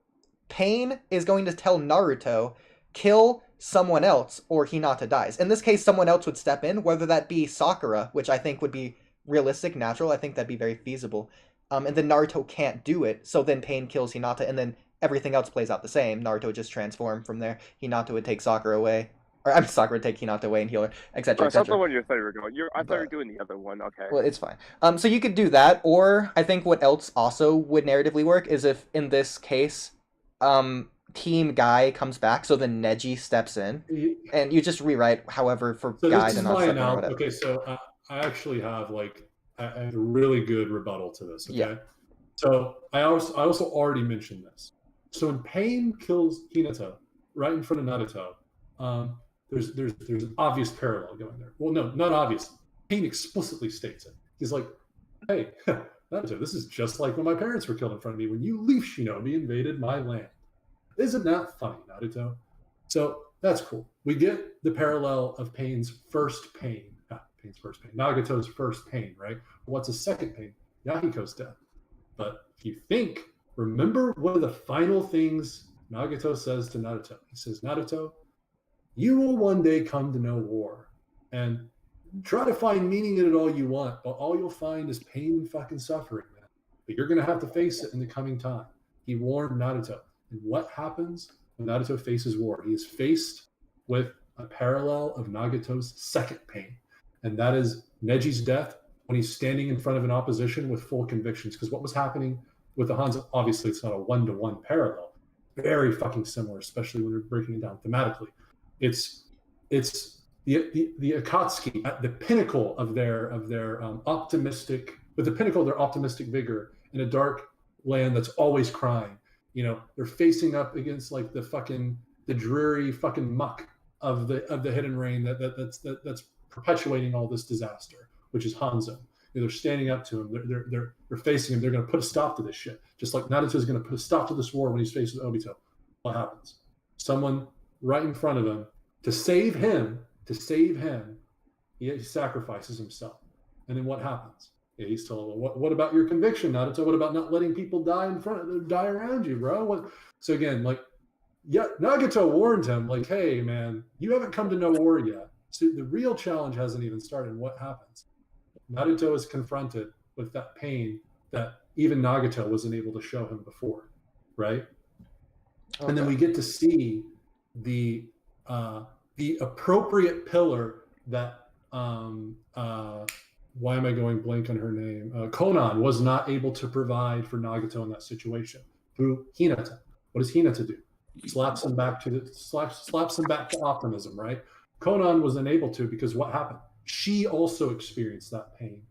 Pain is going to tell Naruto, kill someone else or Hinata dies. In this case, someone else would step in, whether that be Sakura, which I think would be realistic, natural. I think that'd be very feasible. And then Naruto can't do it, so then Pain kills Hinata, and then everything else plays out the same. Naruto would just transform from there. Hinata would take Sakura away. Or Sakura would take Hinata away and heal her, etc.
That's the one you thought you were going. I thought you were doing the other one. Okay.
Well, it's fine. So you could do that, or I think what else also would narratively work is if, in this case, Team Guy comes back, so then Neji steps in, and you just rewrite however for
so
Guy to not step in or whatever.
Okay, so I actually have like a really good rebuttal to this. Okay, yeah. So I also already mentioned this. So when Pain kills Hinata right in front of Naruto, there's an obvious parallel going there. Well, no, not obvious. Pain explicitly states it. He's like, hey, Naruto, this is just like when my parents were killed in front of me when you Leaf Shinobi invaded my land. Isn't that funny, Naruto? So that's cool. We get the parallel of Pain's first pain. Not Pain's first pain. Nagato's first pain, right? What's his second pain? Yahiko's death. But if you think, remember one of the final things Nagato says to Naruto. He says, Naruto, you will one day come to know war. And try to find meaning in it all you want, but all you'll find is pain and fucking suffering, man. But you're going to have to face it in the coming time. He warned Naruto. And what happens when Naruto faces war? He is faced with a parallel of Nagato's second pain. And that is Neji's death when he's standing in front of an opposition with full convictions. Because what was happening with the Hanzo, obviously it's not a one-to-one parallel. Very fucking similar, especially when we're breaking it down thematically. It's the Akatsuki at the pinnacle of their optimistic, with the pinnacle of their optimistic vigor in a dark land that's always crying. You know, they're facing up against like the dreary fucking muck of the hidden rain that's perpetuating all this disaster, which is Hanzo. You know, they're standing up to him. They're facing him. They're going to put a stop to this shit. Just like Naruto is going to put a stop to this war when he's faced with Obito. What happens? Someone right in front of him to save him, he sacrifices himself. And then what happens? Yeah, he's told, what about your conviction, Naruto? What about not letting people die around you, bro? So again, like, yeah, Nagato warned him, like, hey, man, you haven't come to know war yet. So the real challenge hasn't even started. What happens? Naruto is confronted with that pain that even Nagato wasn't able to show him before, right? Okay. And then we get to see the appropriate pillar that why am I going blank on her name? Konan was not able to provide for Nagato in that situation through Hinata. What does Hinata do? Slaps him back to optimism, right? Konan was unable to because what happened? She also experienced that pain,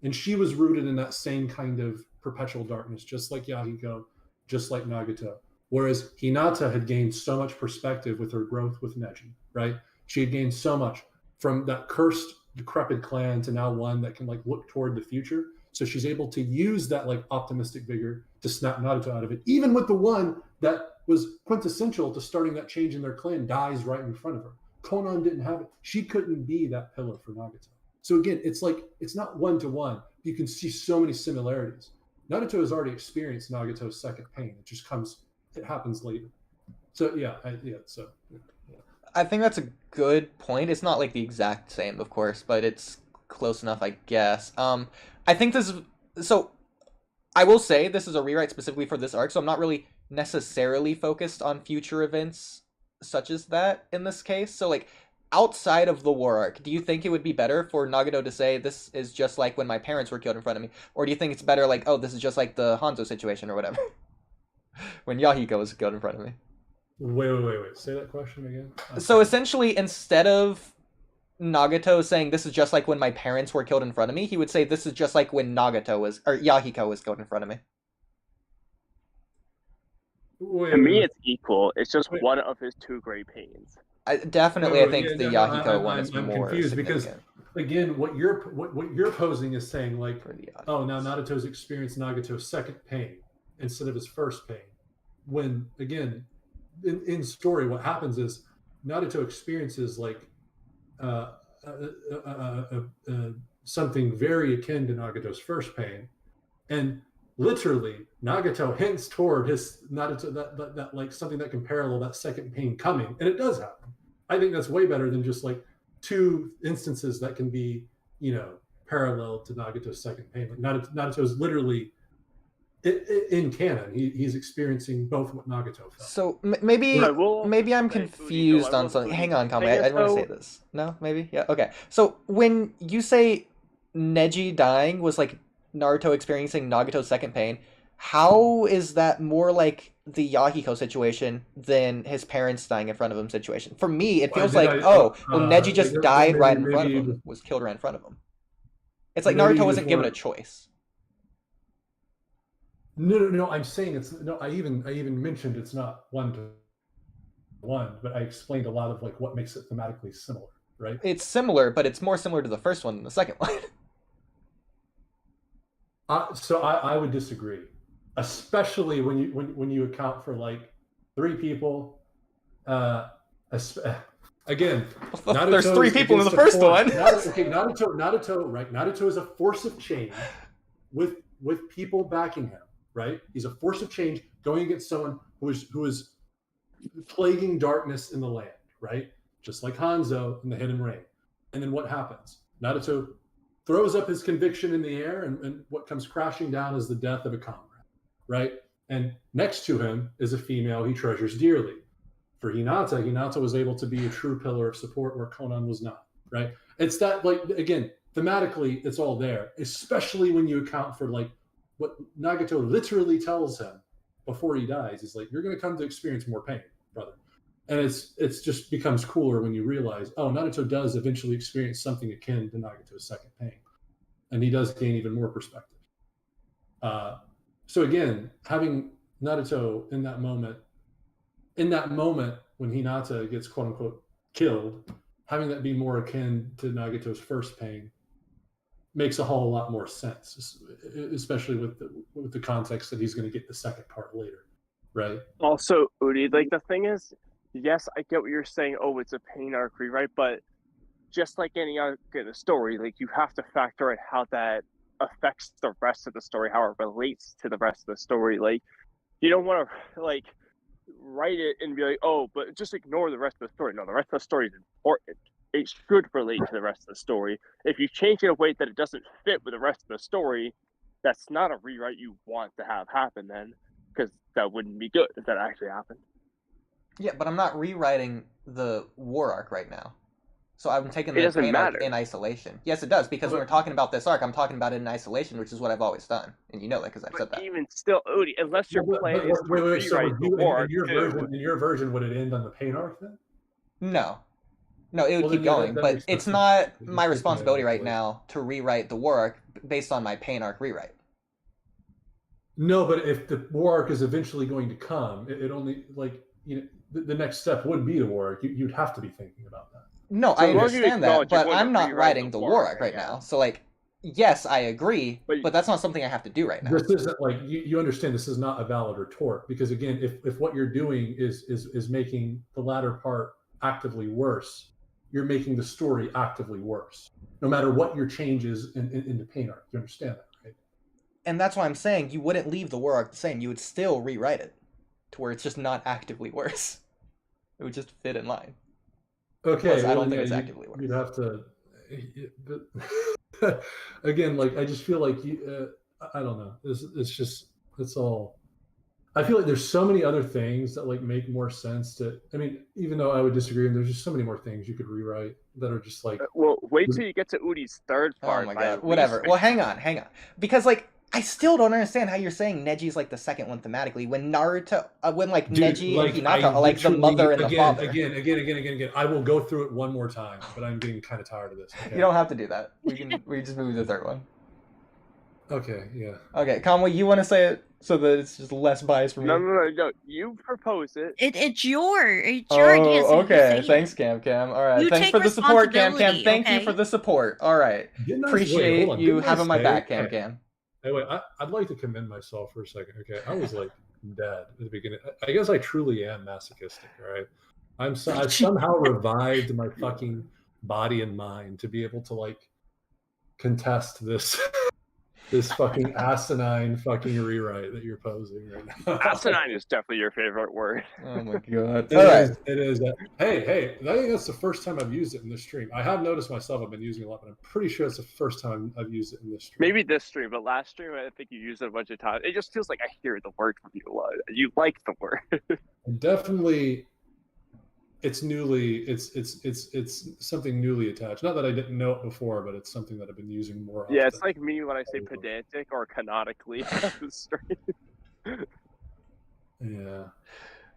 and she was rooted in that same kind of perpetual darkness, just like Yahiko, just like Nagato. Whereas Hinata had gained so much perspective with her growth with Neji, right? She had gained so much from that cursed, decrepit clan to now one that can like look toward the future. So she's able to use that like optimistic vigor to snap Naruto out of it, even with the one that was quintessential to starting that change in their clan dies right in front of her. Konan didn't have it. She couldn't be that pillar for Nagato. So again, it's like, it's not one-to-one. You can see so many similarities. Naruto has already experienced Nagato's second pain. It happens later. So yeah.
I think that's a good point. It's not like the exact same, of course, but it's close enough, I guess. I think this is, so I will say this is a rewrite specifically for this arc, so I'm not really necessarily focused on future events such as that in this case. So like outside of the war arc, do you think it would be better for Nagato to say this is just like when my parents were killed in front of me, or do you think it's better like, oh, this is just like the Hanzo situation or whatever when Yahiko was killed in front of me?
Wait. Say that question again.
So essentially, instead of Nagato saying this is just like when my parents were killed in front of me, he would say this is just like when Yahiko was killed in front of me.
To me, it's equal. It's just one of his two great pains.
I think the Yahiko one is
I'm
more
confused
significant.
because again, what you're posing is saying like, oh, now Nagato's experienced Nagato's second pain instead of his first pain. When again, in story, what happens is Nagato experiences like something very akin to Nagato's first pain, and literally Nagato hints toward his Nagato that like something that can parallel that second pain coming, and it does happen. I think that's way better than just like two instances that can be, parallel to Nagato's second pain. Like Nagato's literally in canon. He's experiencing both what Nagato felt.
So maybe I'm confused on something. Hang on, Kamui. I want to say this. No, maybe? Yeah, okay. So when you say Neji dying was like Naruto experiencing Nagato's second pain, how is that more like the Yahiko situation than his parents dying in front of him situation? For me, it feels Neji just died right in front of him, was killed right in front of him. It's like Naruto wasn't given a choice.
No. I'm saying it's no. I even mentioned it's not 1-1, but I explained a lot of like what makes it thematically similar, right?
It's similar, but it's more similar to the first one than the second one.
So I would disagree, especially when you account for like 3 people. Again,
there's 3 people in the first one.
Naruto, right? Naruto is a force of change with people backing him, right? He's a force of change going against someone who is plaguing darkness in the land, right? Just like Hanzo in the Hidden Rain. And then what happens? Naruto throws up his conviction in the air, and what comes crashing down is the death of a comrade, right? And next to him is a female he treasures dearly. For Hinata was able to be a true pillar of support where Konan was not, right? It's that, like, again, thematically, it's all there, especially when you account for, like, what Nagato literally tells him before he dies. Is like, you're going to come to experience more pain, brother. And it's just becomes cooler when you realize, oh, Naruto does eventually experience something akin to Nagato's second pain. And he does gain even more perspective. So again, having Naruto in that moment when Hinata gets quote unquote killed, having that be more akin to Nagato's first pain makes a whole lot more sense, especially with the context that he's going to get the second part later, right?
Also, Oodie, like the thing is, yes, I get what you're saying. Oh, it's a pain arc rewrite, but just like any arc in a story, like you have to factor in how that affects the rest of the story, how it relates to the rest of the story. Like, you don't want to like write it and be like, oh, but just ignore the rest of the story. No, the rest of the story is important. It should relate to the rest of the story. If you change it in a way that it doesn't fit with the rest of the story, that's not a rewrite you want to have happen then, because that wouldn't be good if that actually happened.
Yeah, but I'm not rewriting the war arc right now. So I'm taking the pain arc in isolation. Yes, it does, because when we're talking about this arc, I'm talking about it in isolation, which is what I've always done. And you know that because I've said that.
Even still, Oodie, unless your plan is to rewrite the war arc
in your version, would it end on the pain arc then?
No, it would keep going, but it's not my responsibility right now to rewrite the war arc based on my pain arc rewrite.
No, but if the war arc is eventually going to come, it only, like, the next step would be the war arc. You'd have to be thinking about that.
No, I understand that, but I'm not writing the war arc right now. So, like, yes, I agree, but that's not something I have to do right now.
This isn't like you understand. This is not a valid retort, because again, if what you're doing is making the latter part actively worse, you're making the story actively worse. No matter what your changes in the pain arc, you understand that, right?
And that's why I'm saying you wouldn't leave the war arc the same. You would still rewrite it to where it's just not actively worse. It would just fit in line.
Okay,
plus, I don't think it's actively worse.
You'd have to. But again, like, I just feel like I don't know. It's all. I feel like there's so many other things that like make more sense to. I mean, even though I would disagree, and there's just so many more things you could rewrite that are just like.
Well, wait till you get to Oodie's third part.
Oh my god, whatever. Well, hang on. Because, like, I still don't understand how you're saying Neji's, like, the second one thematically, when Naruto, Neji and Hinata are, like, the mother and the father.
Again. I will go through it one more time, but I'm getting kind of tired of this. Okay?
You don't have to do that. We just move to the third one.
Okay, yeah.
Okay, Kamui, you want to say it so that it's just less biased for me?
No. You propose it.
It's your idea. So
okay. Thanks, Camcam. All right.
You
Thanks
take
for the support, Camcam.
responsibility,
Thank you
okay?
for the support. All right. Appreciate you having my back, Camcam.
Hey, wait, I'd like to commend myself for a second. Okay, I was like dead at the beginning. I guess I truly am masochistic. All right, I somehow revived my fucking body and mind to be able to like contest this this fucking asinine fucking rewrite that you're posing right now.
Asinine is definitely your favorite word.
Oh my god.
It is. Hey, I think that's the first time I've used it in this stream. I have noticed myself I've been using it a lot, but I'm pretty sure it's the first time I've used it in this stream.
Maybe this stream, but last stream I think you used it a bunch of times. It just feels like I hear the word from you a lot. You like the word.
Definitely, it's something newly attached. Not that I didn't know it before, but it's something that I've been using more often.
Yeah, it's like me when I say pedantic or canonically on the stream.
Yeah.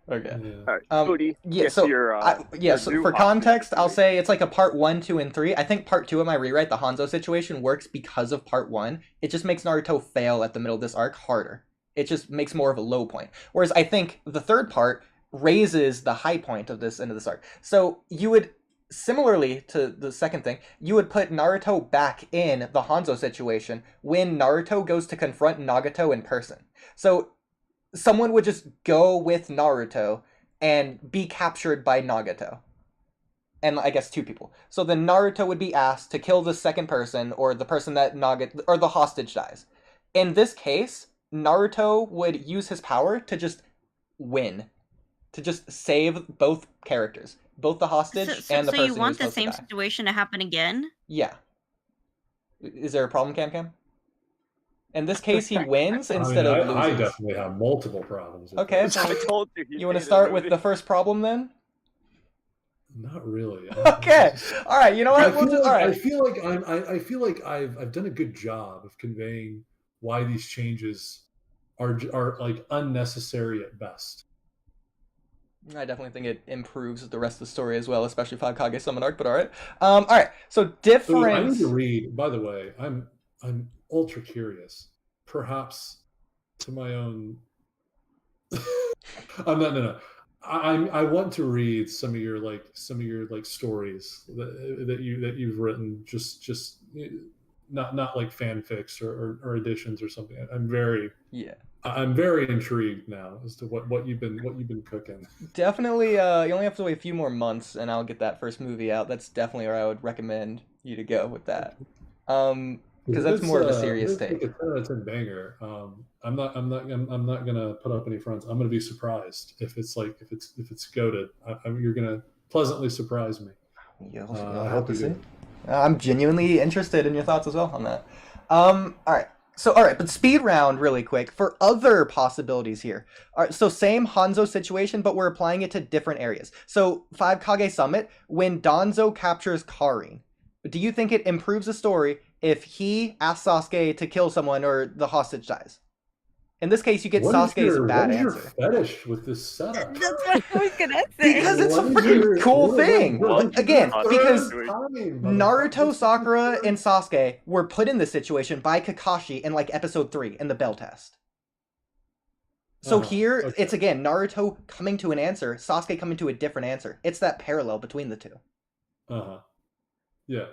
Okay.
Yeah.
All right, Oodie,
so for context, I'll say it's like a part 1, 2, and 3. I think part 2 of my rewrite, the Hanzo situation, works because of part 1. It just makes Naruto fail at the middle of this arc harder. It just makes more of a low point. Whereas I think the third part raises the high point of this end of this arc. So you would, similarly to the second thing, you would put Naruto back in the Hanzo situation when Naruto goes to confront Nagato in person. So someone would just go with Naruto and be captured by Nagato. And I guess 2 people. So then Naruto would be asked to kill the second person, or the person that or the hostage dies. In this case, Naruto would use his power to just win. To just save both characters. Both the hostage and the person who's supposed to die.
So you want the same situation to happen again?
Yeah. Is there a problem, Camcam? In this case, he wins instead of loses.
I definitely have multiple problems.
Okay, so
I told you.
You want to start with the first problem then?
Not really.
Okay. All right. You know what?
I feel like I've done a good job of conveying why these changes are like unnecessary at best.
I definitely think it improves the rest of the story as well, especially for Kage Summon Arc. But all right. All right. So difference.
I need to read. By the way, I'm ultra curious. Perhaps to my own. No. I want to read some of your stories that you've written. Just not like fanfics or editions or something. I'm very intrigued now as to what you've been cooking.
Definitely, you only have to wait a few more months, and I'll get that first movie out. That's definitely where I would recommend you to go with that, because that's more of a serious take.
It's a banger. I'm not gonna put up any fronts. I'm gonna be surprised if it's goated. You're gonna pleasantly surprise me.
I hope to see. I'm genuinely interested in your thoughts as well on that. All right. But speed round really quick for other possibilities here. All right, so same Hanzo situation, but we're applying it to different areas. So 5 Kage Summit, when Danzo captures Karin, do you think it improves the story if he asks Sasuke to kill someone or the hostage dies? In this case, you get Sasuke's bad answer.
What is your fetish with this setup?
That's what I was gonna say.
Because it's a freaking cool thing. Again, because Naruto, Sakura, and Sasuke were put in this situation by Kakashi in like episode 3 in the Bell Test. So here, it's again Naruto coming to an answer, Sasuke coming to a different answer. It's that parallel between the two.
Yeah.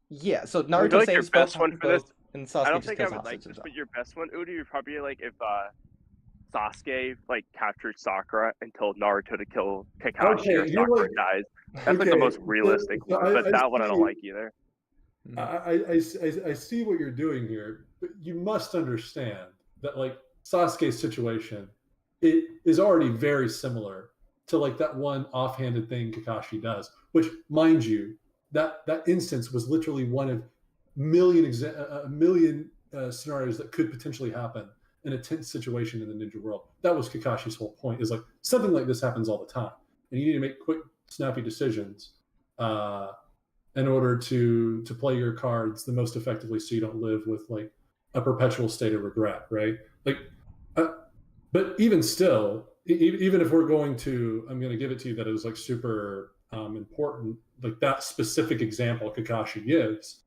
Yeah. So Naruto saves
your best one for this.
And Sasuke
I don't think I would like this, but your best one, Oodie, would probably like if Sasuke like captured Sakura and told Naruto to kill Kakashi or Sakura dies. That's like the most realistic one, but that one I don't like either.
I see what you're doing here, but you must understand that like Sasuke's situation, it is already very similar to like that one offhanded thing Kakashi does, which, mind you, that instance was literally one of a million scenarios that could potentially happen, in a tense situation in the ninja world. That was Kakashi's whole point, is like something like this happens all the time. And you need to make quick, snappy decisions in order to play your cards the most effectively so you don't live with like a perpetual state of regret, right? Like, but even still, even if we're going to, I'm going to give it to you that it was like super important, like that specific example Kakashi gives,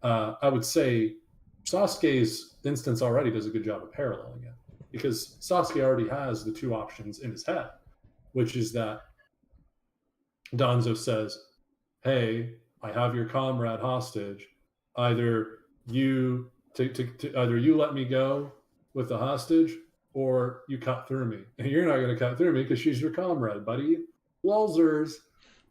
I would say Sasuke's instance already does a good job of paralleling it, because Sasuke already has the two options in his head, which is that Danzo says, hey, I have your comrade hostage. Either you either you let me go with the hostage, or you cut through me. And you're not going to cut through me because she's your comrade, buddy. Lolzers.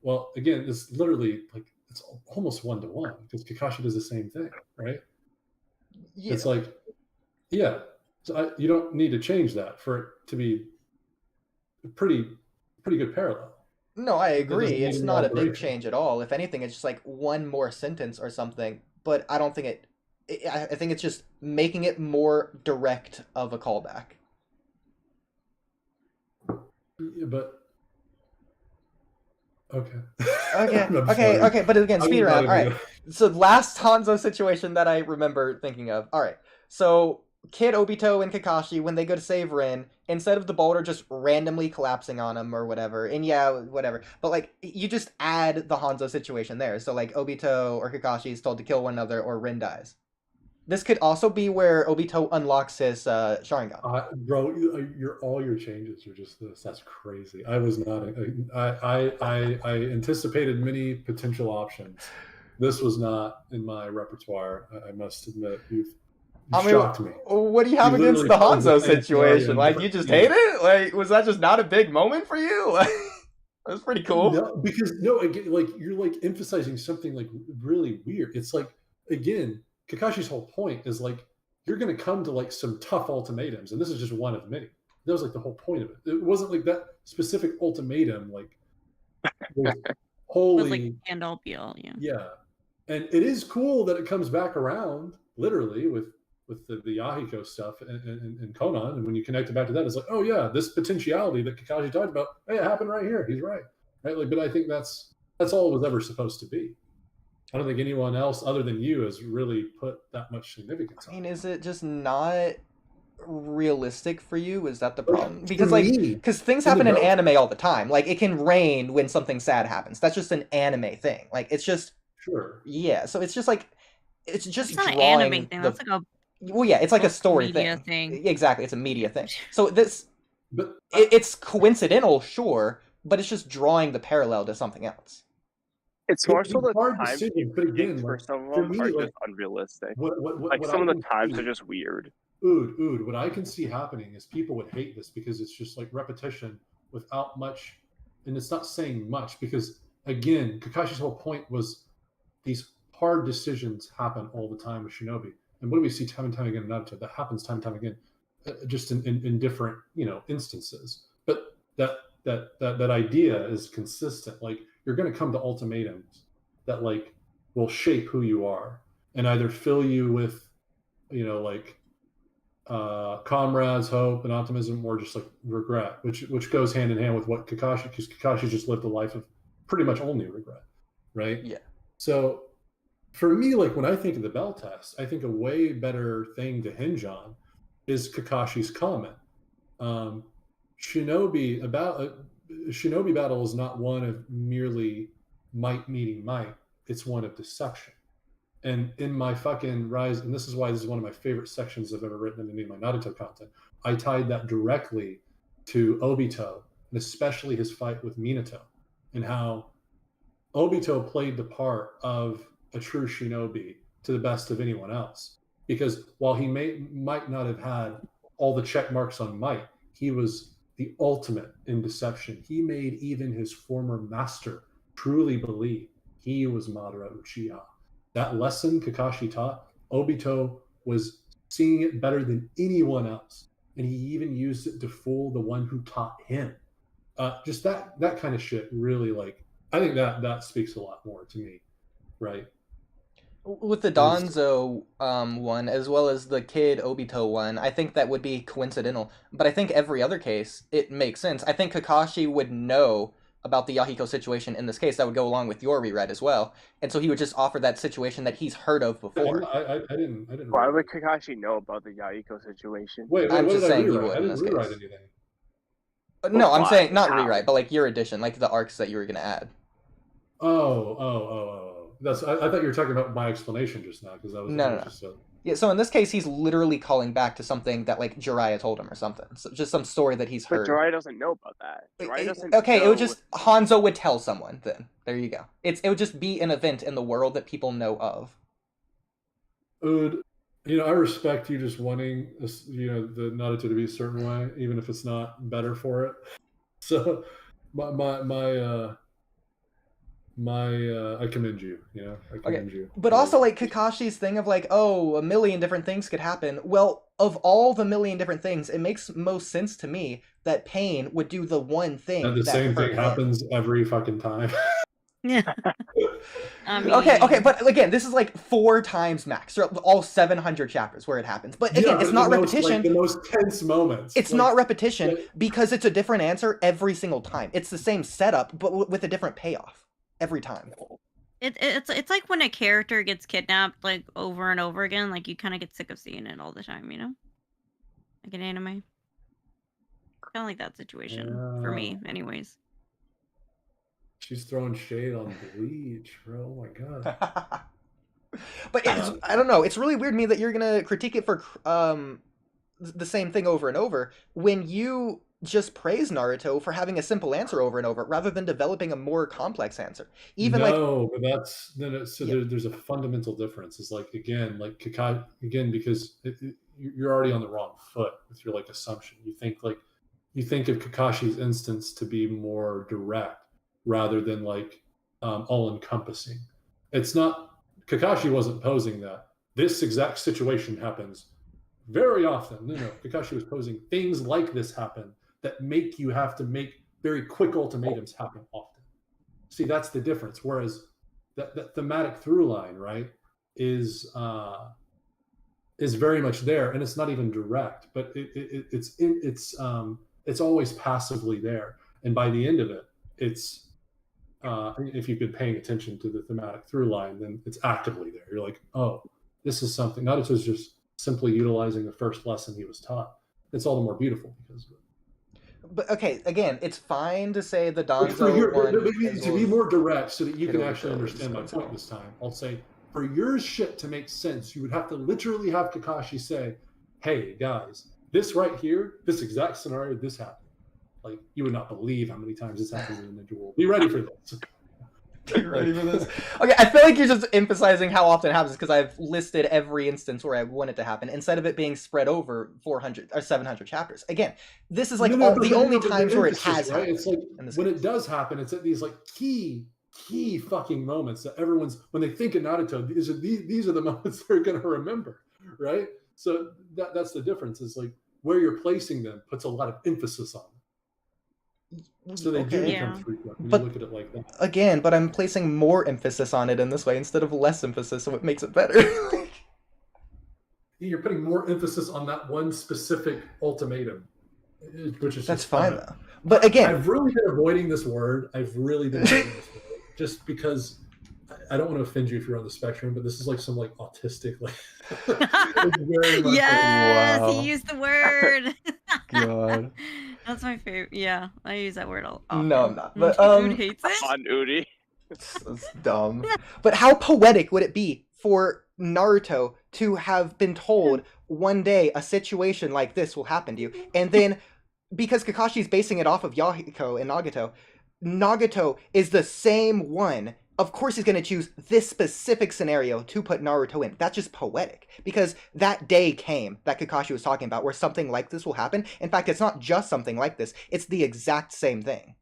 Well, again, it's literally like it's almost 1-to-1 because Kakashi does the same thing, right? Yeah. It's like, yeah. So you don't need to change that for it to be a pretty good parallel.
No, I agree. It's not a big change at all. If anything, it's just like one more sentence or something. But I don't think I think it's just making it more direct of a callback.
Yeah, but okay.
Okay. But again, speed round. All right. So last Hanzo situation that I remember thinking of. All right. So Kid, Obito, and Kakashi, when they go to save Rin, instead of the boulder just randomly collapsing on him or whatever, and yeah, whatever, but like you just add the Hanzo situation there. So like Obito or Kakashi is told to kill one another or Rin dies. This could also be where Obito unlocks his Sharingan.
Bro, all your changes are just this. That's crazy. I was not. I anticipated many potential options. This was not in my repertoire. I must admit, you've shocked me.
What do you have against the Hanzo situation? Like, you just hate it? Like, was that just not a big moment for you? Like, that's pretty cool.
No, because again, like you're like emphasizing something like really weird. It's like, again, Kakashi's whole point is like you're going to come to like some tough ultimatums, and this is just one of many. That was like the whole point of it. It wasn't like that specific ultimatum like was wholly
was like end all be all.
Yeah, and it is cool that it comes back around literally with the Yahiko stuff and Konan, and when you connect it back to that, it's like, oh yeah, this potentiality that Kakashi talked about, hey, it happened right here. He's right? Like, but I think that's all it was ever supposed to be. I don't think anyone else other than you has really put that much significance on it.
I mean, is it just not realistic for you? Is that the problem? Because things happen in anime all the time. Like, it can rain when something sad happens. That's just an anime thing. Like, it's just
sure.
Yeah, so it's just like it's
not an anime thing. That's like a
it's like a story thing. Exactly, it's a media thing. So it's coincidental, sure, but it's just drawing the parallel to something else.
It's more so the times for some of them are just unrealistic. Like some of the times are just weird.
Ood, what I can see happening is people would hate this because it's just like repetition without much, and it's not saying much because, again, Kakashi's whole point was these hard decisions happen all the time with Shinobi. And what do we see time and time again in Naruto? That happens time and time again, just in different, instances. But that idea is consistent. Like, you're going to come to ultimatums that like will shape who you are and either fill you with, comrades, hope, and optimism, or just like regret, which goes hand in hand with what because Kakashi just lived a life of pretty much only regret, right?
Yeah. So
for me, like when I think of the Bell test, I think a way better thing to hinge on is Kakashi's comment. Shinobi battle is not one of merely might meeting might. It's one of deception. And in my fucking Rise, and this is why this is one of my favorite sections I've ever written in any of my Naruto content, I tied that directly to Obito, and especially his fight with Minato, and how Obito played the part of a true shinobi to the best of anyone else. Because while he might not have had all the check marks on might, he was the ultimate in deception. He made even his former master truly believe he was Madara Uchiha. That lesson Kakashi taught, Obito was seeing it better than anyone else. And he even used it to fool the one who taught him. Just that kind of shit really, like, I think that speaks a lot more to me, right?
With the Danzo one, as well as the Kid Obito one, I think that would be coincidental. But I think every other case, it makes sense. I think Kakashi would know about the Yahiko situation in this case. That would go along with your rewrite as well. And so he would just offer that situation that he's heard of before.
I didn't.
Why would Kakashi know about the Yahiko situation?
Wait,
I'm
what
just
did
saying
I
he
rewrite?
would
I
in
didn't
this
rewrite
case.
anything.
No, I'm
Why?
saying not
How?
rewrite, but like your addition, like the arcs that you were gonna add.
Oh. I thought you were talking about my explanation just now because that was
No.
just so.
Yeah, so in this case, he's literally calling back to something that like Jiraiya told him or something. So just some story that he's
But
heard.
Jiraiya doesn't know about that. Jiraiya doesn't
Okay,
know...
it would just Hanzo would tell someone. Then there you go. It would just be an event in the world that people know of.
Ood, I respect you just wanting, the Naruto to be a certain way, even if it's not better for it. So, I commend you. I commend you.
But also, like, Kakashi's thing of, like, oh, a million different things could happen. Well, of all the million different things, it makes most sense to me that Pain would do the one thing.
And the same thing happens every fucking time.
Yeah. I mean...
Okay, but again, this is like 4 times max throughout all 700 chapters where it happens. But again, it's not repetition.
The most tense moments.
It's not repetition because it's a different answer every single time. It's the same setup, but with a different payoff every time.
It's like when a character gets kidnapped like over and over again, like you kind of get sick of seeing it all the time, like an anime. Kind of like that situation for me, anyways.
She's throwing shade on Bleach, bro. Oh my god.
But I don't know. It's really weird to me that you're gonna critique it for the same thing over and over when you just praise Naruto for having a simple answer over and over rather than developing a more complex answer.
But that's there's a fundamental difference. It's like Kakashi because you're already on the wrong foot with your assumption. You think of Kakashi's instance to be more direct rather than all encompassing. It's not. Kakashi wasn't posing that this exact situation happens very often. No, Kakashi was posing things like this happen that make you have to make very quick ultimatums happen often. See, that's the difference. Whereas that thematic through line, right, is very much there, and it's not even direct, but it's always passively there. And by the end of it, it's if you've been paying attention to the thematic through line, then it's actively there. You're like, oh, this is something. Naruto's just simply utilizing the first lesson he was taught. It's all the more beautiful because of it.
But okay, again, it's fine to say the Danzo one.
To be more direct, so that you can actually understand my point this time, I'll say for your shit to make sense, you would have to literally have Kakashi say, "Hey guys, this right here, this exact scenario, this happened." Like, you would not believe how many times this happens in the Ninja World. Be ready for this.
Be ready for this. Okay, I feel like you're just emphasizing how often it happens because I've listed every instance where I want it to happen instead of it being spread over 400 or 700 chapters. Again, this is the only times where it has happened.
It's like when it does happen, it's at these key fucking moments that everyone's, when they think of Naruto, these are the moments they're going to remember, right? So that's the difference. Is where you're placing them puts a lot of emphasis on them. So they do become frequent when you look at it like that.
Again, but I'm placing more emphasis on it in this way instead of less emphasis, so it makes it better.
You're putting more emphasis on that one specific ultimatum, which is
fine though. But again,
I've really been avoiding this word. Just because I don't want to offend you if you're on the spectrum, but this is some autistic
yes, wow. He used the word.
God.
That's my favorite. Yeah, I use that word a lot.
No, I'm not. But
Dude hates it.
On Oodie.
That's dumb. But how poetic would it be for Naruto to have been told one day a situation like this will happen to you, and then because Kakashi's basing it off of Yahiko and Nagato is the same one. Of course he's going to choose this specific scenario to put Naruto in. That's just poetic. Because that day came that Kakashi was talking about where something like this will happen. In fact, it's not just something like this. It's the exact same thing.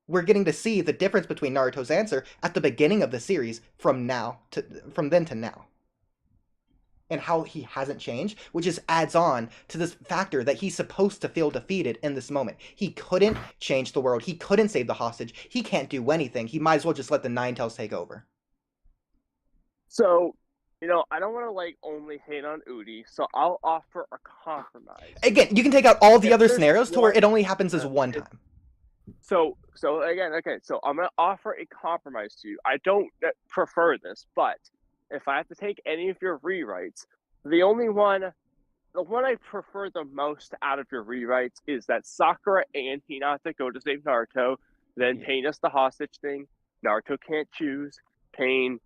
We're getting to see the difference between Naruto's answer at the beginning of the series from then to now. And how he hasn't changed, which just adds on to this factor that he's supposed to feel defeated in this moment. He couldn't change the world. He couldn't save the hostage. He can't do anything. He might as well just let the Nine Tails take over.
So, I don't want to like only hate on Oodie, so I'll offer a compromise.
Again, you can take out all the
If
other
there's
scenarios to where
one-
it only happens as one time.
So again, okay, so I'm gonna offer a compromise to you. I don't prefer this, but if I have to take any of your rewrites, the one I prefer the most out of your rewrites is that Sakura and Hinata go to save Naruto, then Pain does the hostage thing. Naruto can't choose. Pain,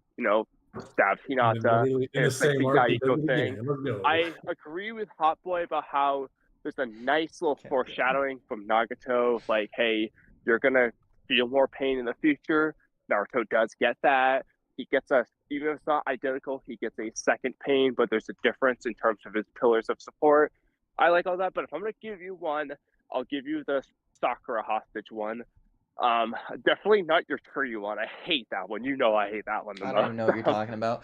stabs Hinata.
In the same arc, he does it again. Let's go.
I agree with Hotboy about how there's a nice little foreshadowing from Nagato, like, hey, you're gonna feel more pain in the future. Naruto does get that. He gets even if it's not identical, he gets a second pain, but there's a difference in terms of his pillars of support. I like all that, but if I'm gonna give you one, I'll give you the Sakura hostage one. Definitely not your tree one. I hate that one. I hate that one.
I don't even know what you're talking about.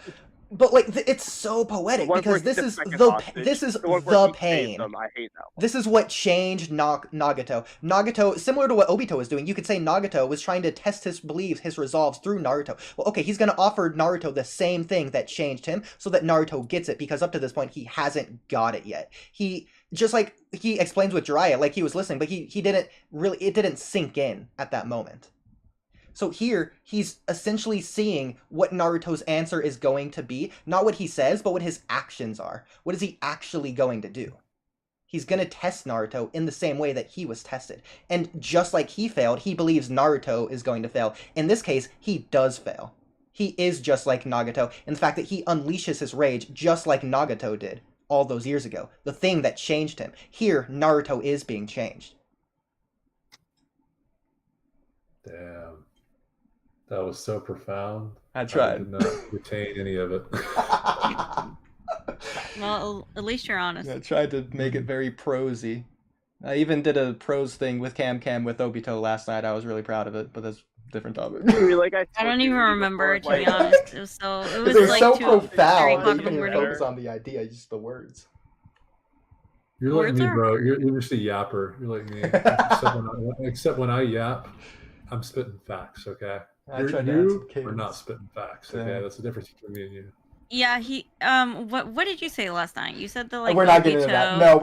But like, it's so poetic because this is the pain.
I hate that one.
This is what changed Nagato. Nagato, similar to what Obito was doing, you could say Nagato was trying to test his beliefs, his resolves through Naruto. Well, okay, he's going to offer Naruto the same thing that changed him so that Naruto gets it, because up to this point, he hasn't got it yet. Just like he explains with Jiraiya, like he was listening, but he didn't really, it didn't sink in at that moment. So here, he's essentially seeing what Naruto's answer is going to be. Not what he says, but what his actions are. What is he actually going to do? He's going to test Naruto in the same way that he was tested. And just like he failed, he believes Naruto is going to fail. In this case, he does fail. He is just like Nagato in the fact that he unleashes his rage just like Nagato did all those years ago. The thing that changed him. Here, Naruto is being changed.
Damn. That was so profound.
I tried.
I did not retain any of it.
Well, at least you're honest.
I tried to make it very prosy. I even did a prose thing with Camcam with Obito last night. I was really proud of it, but that's a different topic.
I
don't even remember, to be honest. It was like
so
2
profound that you
in the
didn't
morning.
focus on the idea, just the words.
You're like me, bro. You're just a yapper. You're like me. Except when I yap, I'm spitting facts, okay? You are not spitting facts, okay? That's the difference between me and you.
Yeah, what did you say last night? You said
we're not getting into that. No,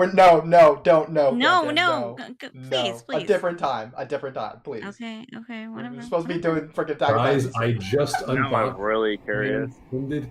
please. A different time, please.
Okay, whatever.
We're supposed to be doing freaking
Guys, I just
Now I'm really curious.
When did